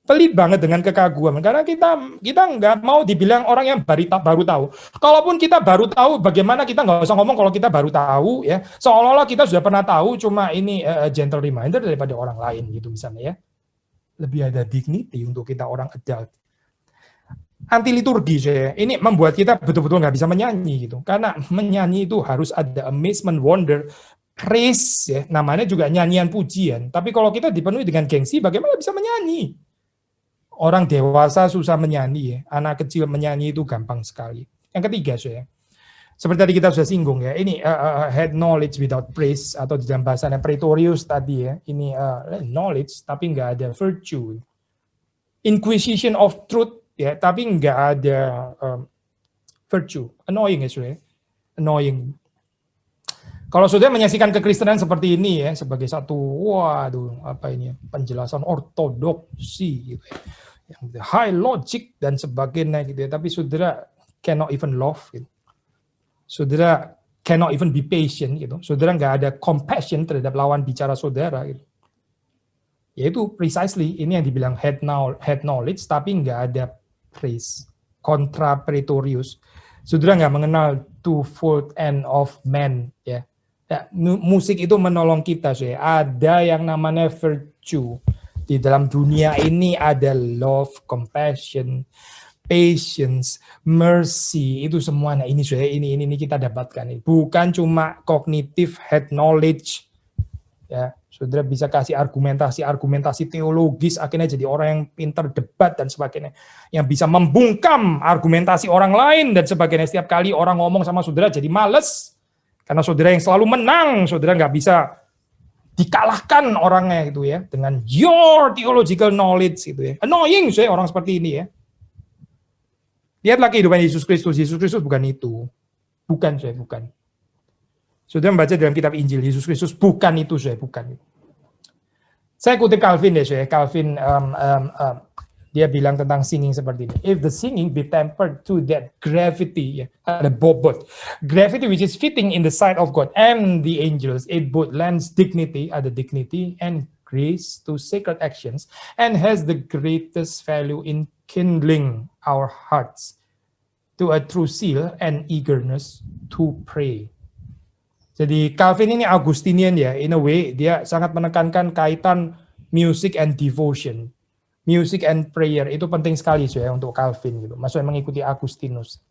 Pelit banget dengan kekaguman, karena kita nggak mau dibilang orang yang baru tahu. Kalaupun kita baru tahu, bagaimana kita nggak usah ngomong kalau kita baru tahu ya, seolah-olah kita sudah pernah tahu, cuma ini gentle reminder daripada orang lain gitu misalnya ya. Lebih ada dignity untuk kita orang adult. Anti liturgi ini membuat kita betul-betul nggak bisa menyanyi gitu, karena menyanyi itu harus ada amazement, wonder, praise ya, namanya juga nyanyian pujian. Tapi kalau kita dipenuhi dengan gengsi, bagaimana bisa menyanyi? Orang dewasa susah menyanyi ya, anak kecil menyanyi itu gampang sekali. Yang ketiga seperti tadi kita sudah singgung ya, ini head knowledge without praise, atau di dalam bahasanya pretorius tadi ya, ini knowledge tapi nggak ada virtue, inquisition of truth ya, tapi nggak ada virtue, annoying ya annoying. Kalau sudah menyaksikan kekristenan seperti ini ya, sebagai satu, penjelasan ortodoksi gitu ya, yang high logic dan sebagainya gitu ya, tapi saudara cannot even love gitu. Saudara cannot even be patient gitu. Saudara nggak ada compassion terhadap lawan bicara saudara gitu. Yaitu precisely ini yang dibilang head knowledge tapi nggak ada praise, contra pretorius. Saudara nggak mengenal twofold end of man ya. Ya, musik itu menolong kita ada yang namanya virtue. Di dalam dunia ini ada love, compassion, patience, mercy, itu semuanya ini kita dapatkan. Bukan cuma kognitif head knowledge. Ya, saudara bisa kasih argumentasi teologis, akhirnya jadi orang yang pintar debat dan sebagainya. Yang bisa membungkam argumentasi orang lain dan sebagainya. Setiap kali orang ngomong sama saudara jadi males. Karena saudara yang selalu menang, saudara nggak bisa dikalahkan orangnya gitu ya, dengan your theological knowledge gitu ya. Annoying orang seperti ini ya. Lihatlah kehidupan Yesus Kristus bukan itu. Bukan. Sudah membaca dalam kitab Injil Yesus Kristus, bukan itu saya, bukan. Saya kutip Calvin deh, saya. Calvin dia bilang tentang singing seperti ini. If the singing be tempered to that gravity, ya, ada bobot, gravity which is fitting in the sight of God and the angels, it both lends dignity, ada dignity and grace to sacred actions, and has the greatest value in kindling our hearts to a true zeal and eagerness to pray. Jadi Calvin ini Augustinian ya, in a way dia sangat menekankan kaitan music and devotion, music and prayer itu penting sekali ya untuk Calvin gitu. Maksudnya mengikuti Agustinus.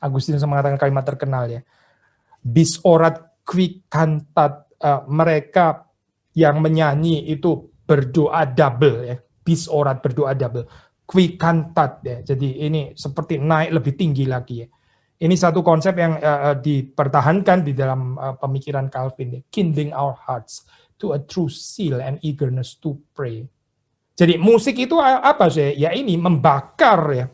Agustinus mengatakan kalimat terkenal ya, bis orat qui cantat, mereka yang menyanyi itu berdoa double ya, bis orat berdoa double, qui cantat ya. Jadi ini seperti naik lebih tinggi lagi ya. Ini satu konsep yang dipertahankan di dalam pemikiran Calvin, kindling our hearts to a true zeal and eagerness to pray. Jadi musik itu apa sih? Ya ini membakar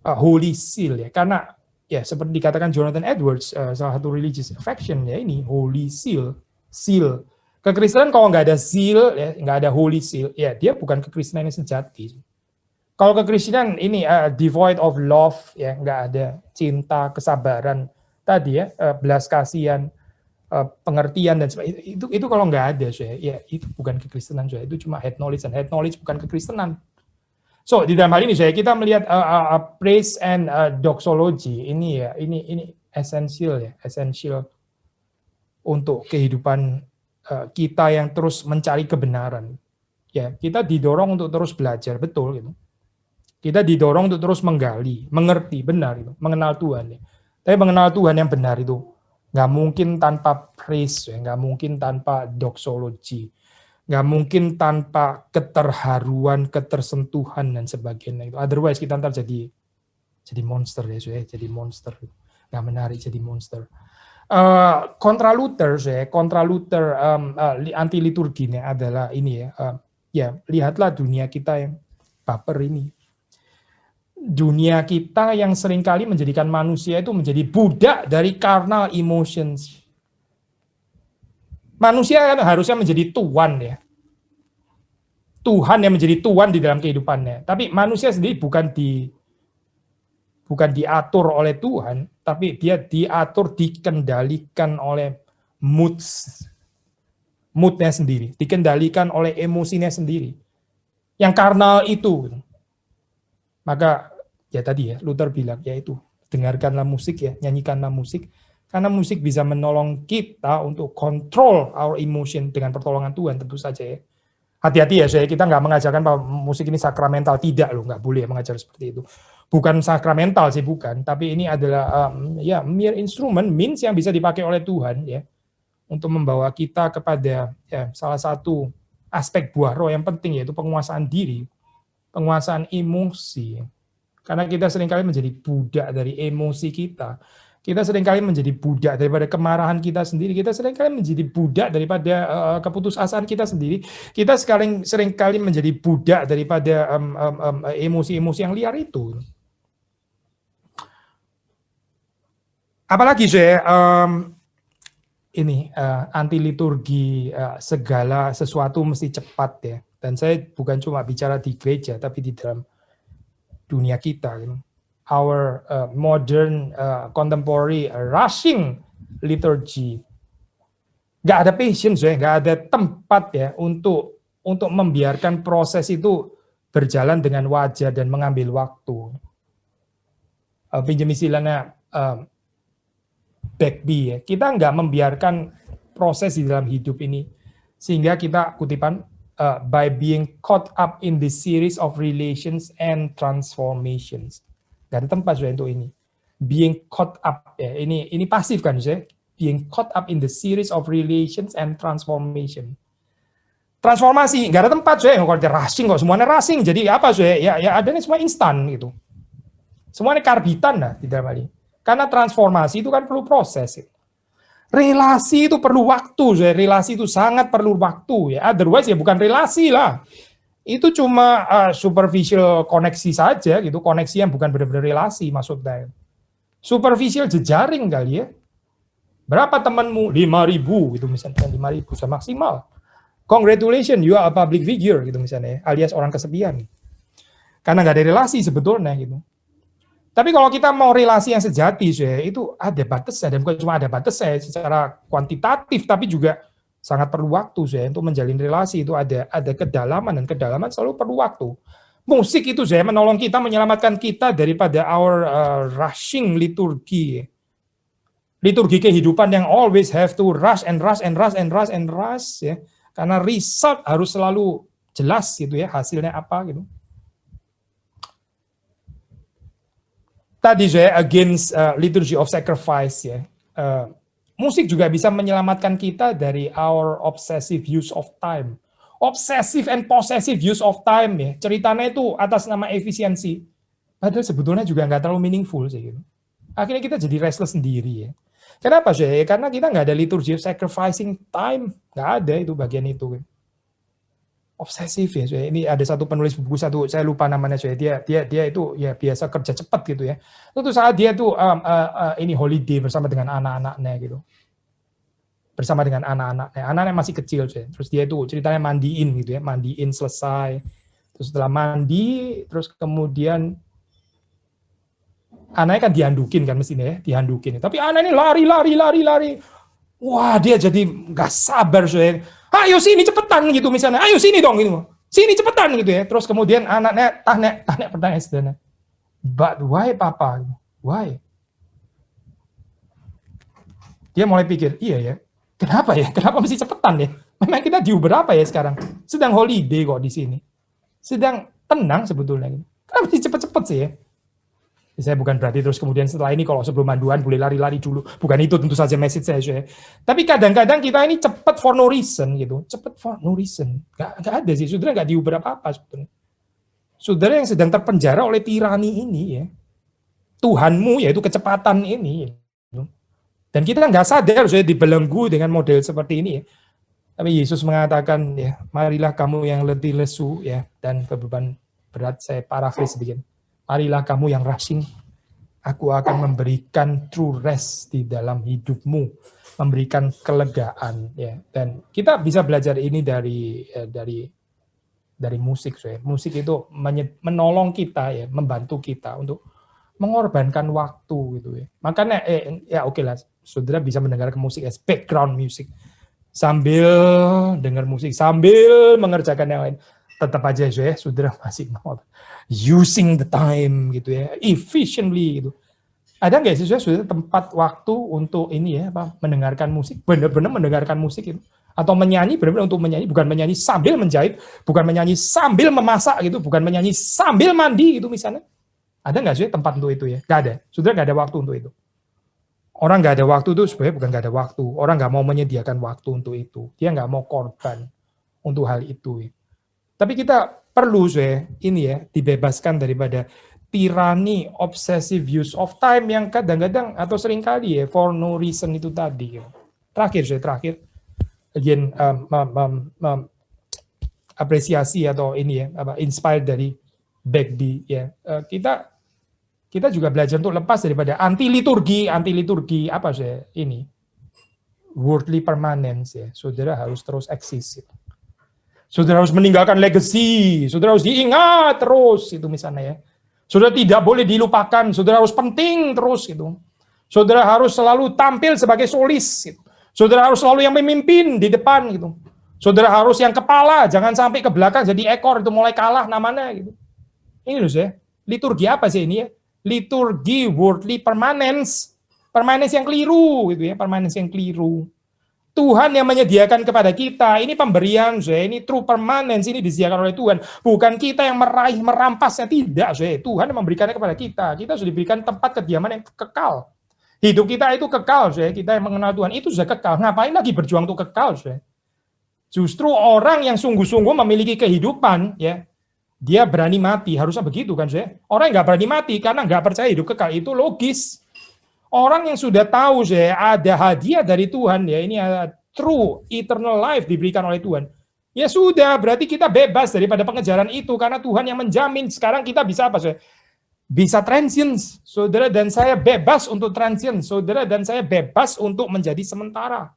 holy zeal ya. Karena ya seperti dikatakan Jonathan Edwards, salah satu religious affection ya ini holy zeal. Kekristenan kalau nggak ada zeal ya, nggak ada holy zeal ya dia bukan kekristenan yang sejati. Kalau kekristenan ini devoid of love, ya nggak ada cinta, kesabaran tadi ya, belas kasihan, pengertian dan sebagainya. Itu kalau nggak ada, ya itu bukan kekristenan, itu cuma head knowledge, dan head knowledge bukan kekristenan. So di dalam hal ini kita melihat praise and doxology ini ya, ini essential ya, essential untuk kehidupan kita yang terus mencari kebenaran. Ya kita didorong untuk terus belajar, betul gitu. Kita didorong untuk terus menggali, mengerti benar itu, mengenal Tuhan. Ya. Tapi mengenal Tuhan yang benar itu nggak mungkin tanpa praise, ya. Nggak mungkin tanpa doxology, nggak mungkin tanpa keterharuan, ketersentuhan dan sebagainya. Itu. Otherwise kita ntar jadi monster ya, jadi monster. Nggak menarik jadi monster. Kontra Luther, anti liturginya adalah ini ya. Ya lihatlah dunia kita yang baper ini. Dunia kita yang seringkali menjadikan manusia itu menjadi budak dari carnal emotions. Manusia kan harusnya menjadi tuan ya. Tuhan yang menjadi tuan di dalam kehidupannya. Tapi manusia sendiri bukan diatur oleh Tuhan, tapi dia diatur, dikendalikan oleh moodnya sendiri, dikendalikan oleh emosinya sendiri. Yang karnal itu. Maka ya tadi ya Luther bilang yaitu dengarkanlah musik ya, nyanyikanlah musik karena musik bisa menolong kita untuk kontrol our emotion dengan pertolongan Tuhan tentu saja ya. Hati-hati ya kita nggak mengajarkan bahwa musik ini sakramental, tidak loh, nggak boleh mengajar seperti itu. Bukan sakramental sih bukan, tapi ini adalah ya mere instrument, means yang bisa dipakai oleh Tuhan ya untuk membawa kita kepada ya salah satu aspek buah roh yang penting yaitu penguasaan diri. Penguasaan emosi. Karena kita seringkali menjadi budak dari emosi kita. Kita seringkali menjadi budak daripada kemarahan kita sendiri. Kita seringkali menjadi budak daripada keputusasaan kita sendiri. Kita seringkali menjadi budak daripada emosi-emosi yang liar itu. Apalagi ini anti liturgi, segala sesuatu mesti cepat ya. Dan saya bukan cuma bicara di gereja, tapi di dalam dunia kita. Our modern, contemporary, rushing liturgy. Nggak ada patience, nggak ada tempat ya untuk membiarkan proses itu berjalan dengan wajar dan mengambil waktu. Pinjam istilahnya Beckby ya. Kita nggak membiarkan proses di dalam hidup ini. Sehingga kita kutipan, by being caught up in the series of relations and transformations. Gak ada tempat untuk ini. Being caught up ya, ini pasif kan being caught up in the series of relations and transformation. Transformasi gak ada tempat kalau dia rushing kok semuanya rushing. Jadi apa ya adanya semua instan gitu. Semuanya karbitan lah di dalam hal ini. Karena transformasi itu kan perlu proses. Relasi itu perlu waktu, relasi itu sangat perlu waktu ya. Otherwise ya bukan relasi lah. Itu cuma superficial koneksi saja gitu, koneksi yang bukan benar-benar relasi maksudnya. Superficial jejaring kali ya. Berapa temanmu? 5.000 gitu misalnya, 5.000 maksimal. Congratulations, you are a public figure gitu misalnya, alias orang kesepian. Karena nggak ada relasi sebetulnya gitu. Tapi kalau kita mau relasi yang sejati, itu ada batasnya, dan bukan cuma ada batasnya secara kuantitatif, tapi juga sangat perlu waktu untuk menjalin relasi. Itu ada kedalaman, dan kedalaman selalu perlu waktu. Musik itu menolong kita, menyelamatkan kita daripada our rushing liturgi. Liturgi kehidupan yang always have to rush and rush and rush and rush and rush ya. Karena result harus selalu jelas gitu ya, hasilnya apa gitu. Tadi against liturgy of sacrifice ya. Musik juga bisa menyelamatkan kita dari our obsessive use of time. Obsessive and possessive use of time ya. Ceritanya itu atas nama efisiensi. Padahal sebetulnya juga nggak terlalu meaningful sih gitu. Akhirnya kita jadi restless sendiri ya. Kenapa sih? Karena kita nggak ada liturgy of sacrificing time. Nggak ada itu bagian itu. Obsesif ya. Ini ada satu penulis buku saya lupa namanya. Dia itu ya biasa kerja cepat gitu ya. Itu saat dia tuh ini holiday bersama dengan anak-anaknya gitu. Bersama dengan anak-anaknya. Anak-anaknya masih kecil. Terus dia itu ceritanya mandiin gitu ya. Mandiin selesai. Terus setelah mandi, terus kemudian anaknya kan dihandukin kan mestinya ya, dihandukin. Tapi anak ini lari. Wah, dia jadi nggak sabar. Ayo sini cepetan gitu misalnya. Ayo sini dong gitu. Sini cepetan gitu ya. Terus kemudian anaknya tanya pertanyaan sederhana. But why papa? Why? Dia mulai pikir, iya ya. Kenapa ya? Kenapa mesti cepetan ya? Memang kita di Uber apa ya sekarang? Sedang holiday kok di sini. Sedang tenang sebetulnya. Kenapa mesti cepet-cepet sih ya? Saya bukan berarti terus kemudian setelah ini kalau sebelum manduan boleh lari-lari dulu. Bukan itu tentu saja message saya. Tapi kadang-kadang kita ini cepat for no reason gitu. Cepat for no reason. Gak ada sih. Saudara nggak diuber apa-apa sebetulnya. Saudara yang sedang terpenjara oleh tirani ini ya. Tuhanmu yaitu kecepatan ini. Dan kita nggak sadar dibelenggu dengan model seperti ini ya. Tapi Yesus mengatakan ya, marilah kamu yang letih lesu ya dan beban berat, saya paraphrase sedikit. Marilah kamu yang rushing, aku akan memberikan true rest di dalam hidupmu, memberikan kelegaan ya. Dan kita bisa belajar ini dari musik. Musik itu menolong kita ya, membantu kita untuk mengorbankan waktu gitu ya. Makanya ya oke lah, saudara bisa mendengarkan musik as background music sambil dengar musik, sambil mengerjakan yang lain. Tetap aja saudara masih mau using the time gitu ya, efficiently gitu. Ada nggak sih saudara tempat waktu untuk ini ya, mendengarkan musik, benar-benar mendengarkan musik itu, atau menyanyi benar-benar untuk menyanyi, bukan menyanyi sambil menjahit, bukan menyanyi sambil memasak gitu, bukan menyanyi sambil mandi gitu misalnya. Ada nggak sih tempat untuk itu ya? Nggak ada. Saudara nggak ada waktu untuk itu. Orang nggak ada waktu itu sebenarnya bukan nggak ada waktu. Orang nggak mau menyediakan waktu untuk itu. Dia nggak mau korban untuk hal itu. Tapi kita perlu ini ya, dibebaskan daripada tirani obsessive use of time yang kadang-kadang atau seringkali ya for no reason itu tadi. Terakhir again apresiasi atau ini ya, inspired dari Bagby ya. Kita juga belajar untuk lepas daripada anti liturgi apa ini worldly permanence ya. Saudara harus terus eksis. Saudara harus meninggalkan legacy, saudara harus diingat terus itu misalnya ya. Saudara tidak boleh dilupakan, saudara harus penting terus gitu. Saudara harus selalu tampil sebagai solis gitu. Saudara harus selalu yang memimpin di depan gitu. Saudara harus yang kepala, jangan sampai ke belakang jadi ekor, itu mulai kalah namanya gitu. Ini loh liturgi apa sih ini ya? Liturgi worldly permanence. Permanence yang keliru gitu ya, permanence yang keliru. Tuhan yang menyediakan kepada kita, ini pemberian, ini true permanence, ini disediakan oleh Tuhan. Bukan kita yang meraih, merampasnya, tidak. Tuhan yang memberikannya kepada kita. Kita sudah diberikan tempat kediaman yang kekal. Hidup kita itu kekal, kita yang mengenal Tuhan, itu sudah kekal. Ngapain lagi berjuang untuk kekal? Justru orang yang sungguh-sungguh memiliki kehidupan, ya, dia berani mati, harusnya begitu kan, Orang yang nggak berani mati karena nggak percaya hidup kekal, itu logis. Orang yang sudah tahu ada hadiah dari Tuhan ya, ini true eternal life diberikan oleh Tuhan. Ya sudah, berarti kita bebas daripada pengejaran itu karena Tuhan yang menjamin. Sekarang kita bisa apa bisa transient, saudara dan saya bebas untuk transient, saudara dan saya bebas untuk menjadi sementara.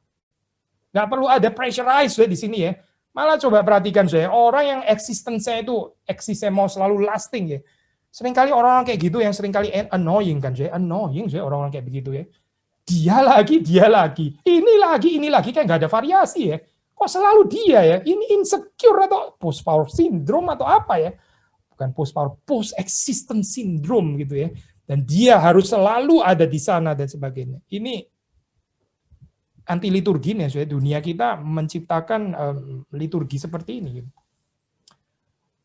Nggak perlu ada pressurize di sini ya. Malah coba perhatikan saya, orang yang eksistensinya itu eksisnya mau selalu lasting ya. Seringkali orang-orang kayak gitu yang seringkali annoying kan saya, annoying saya orang-orang kayak begitu ya. Dia lagi, ini lagi, kayak nggak ada variasi ya. Kok selalu dia ya? Ini insecure atau post power syndrome atau apa ya? Bukan post power, post existence syndrome gitu ya. Dan dia harus selalu ada di sana dan sebagainya. Ini anti liturgi nih, ya. Dunia kita menciptakan liturgi seperti ini. Gitu.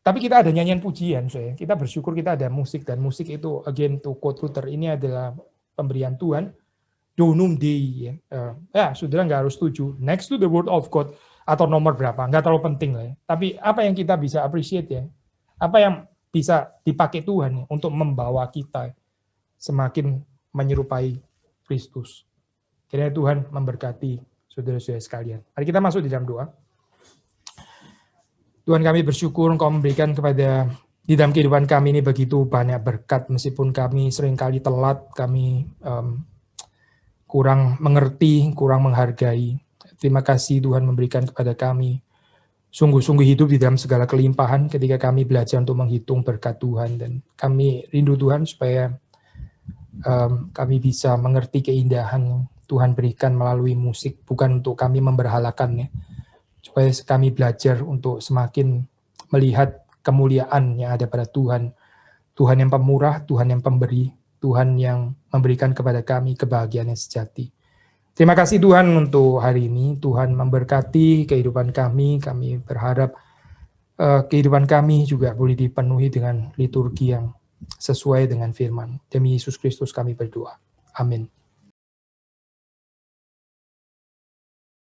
Tapi kita ada nyanyian pujian, saya. Kita bersyukur kita ada musik dan musik itu, again to quote Luther, ini adalah pemberian Tuhan. Donum Dei, ya saudara nggak harus setuju, next to the word of God, atau nomor berapa, nggak terlalu penting lah ya. Tapi apa yang kita bisa appreciate ya, apa yang bisa dipakai Tuhan ya, untuk membawa kita semakin menyerupai Kristus. Kiranya Tuhan memberkati saudara-saudara sekalian. Mari kita masuk di dalam doa. Tuhan, kami bersyukur Engkau memberikan kepada di dalam kehidupan kami ini begitu banyak berkat, meskipun kami seringkali telat, kami kurang mengerti, kurang menghargai. Terima kasih Tuhan memberikan kepada kami sungguh-sungguh hidup di dalam segala kelimpahan ketika kami belajar untuk menghitung berkat Tuhan. Dan kami rindu Tuhan supaya kami bisa mengerti keindahan yang Tuhan berikan melalui musik, bukan untuk kami memberhalakannya. Supaya kami belajar untuk semakin melihat kemuliaan yang ada pada Tuhan. Tuhan yang pemurah, Tuhan yang pemberi, Tuhan yang memberikan kepada kami kebahagiaan yang sejati. Terima kasih Tuhan untuk hari ini. Tuhan memberkati kehidupan kami. Kami berharap kehidupan kami juga boleh dipenuhi dengan liturgi yang sesuai dengan firman. Demi Yesus Kristus kami berdoa. Amin.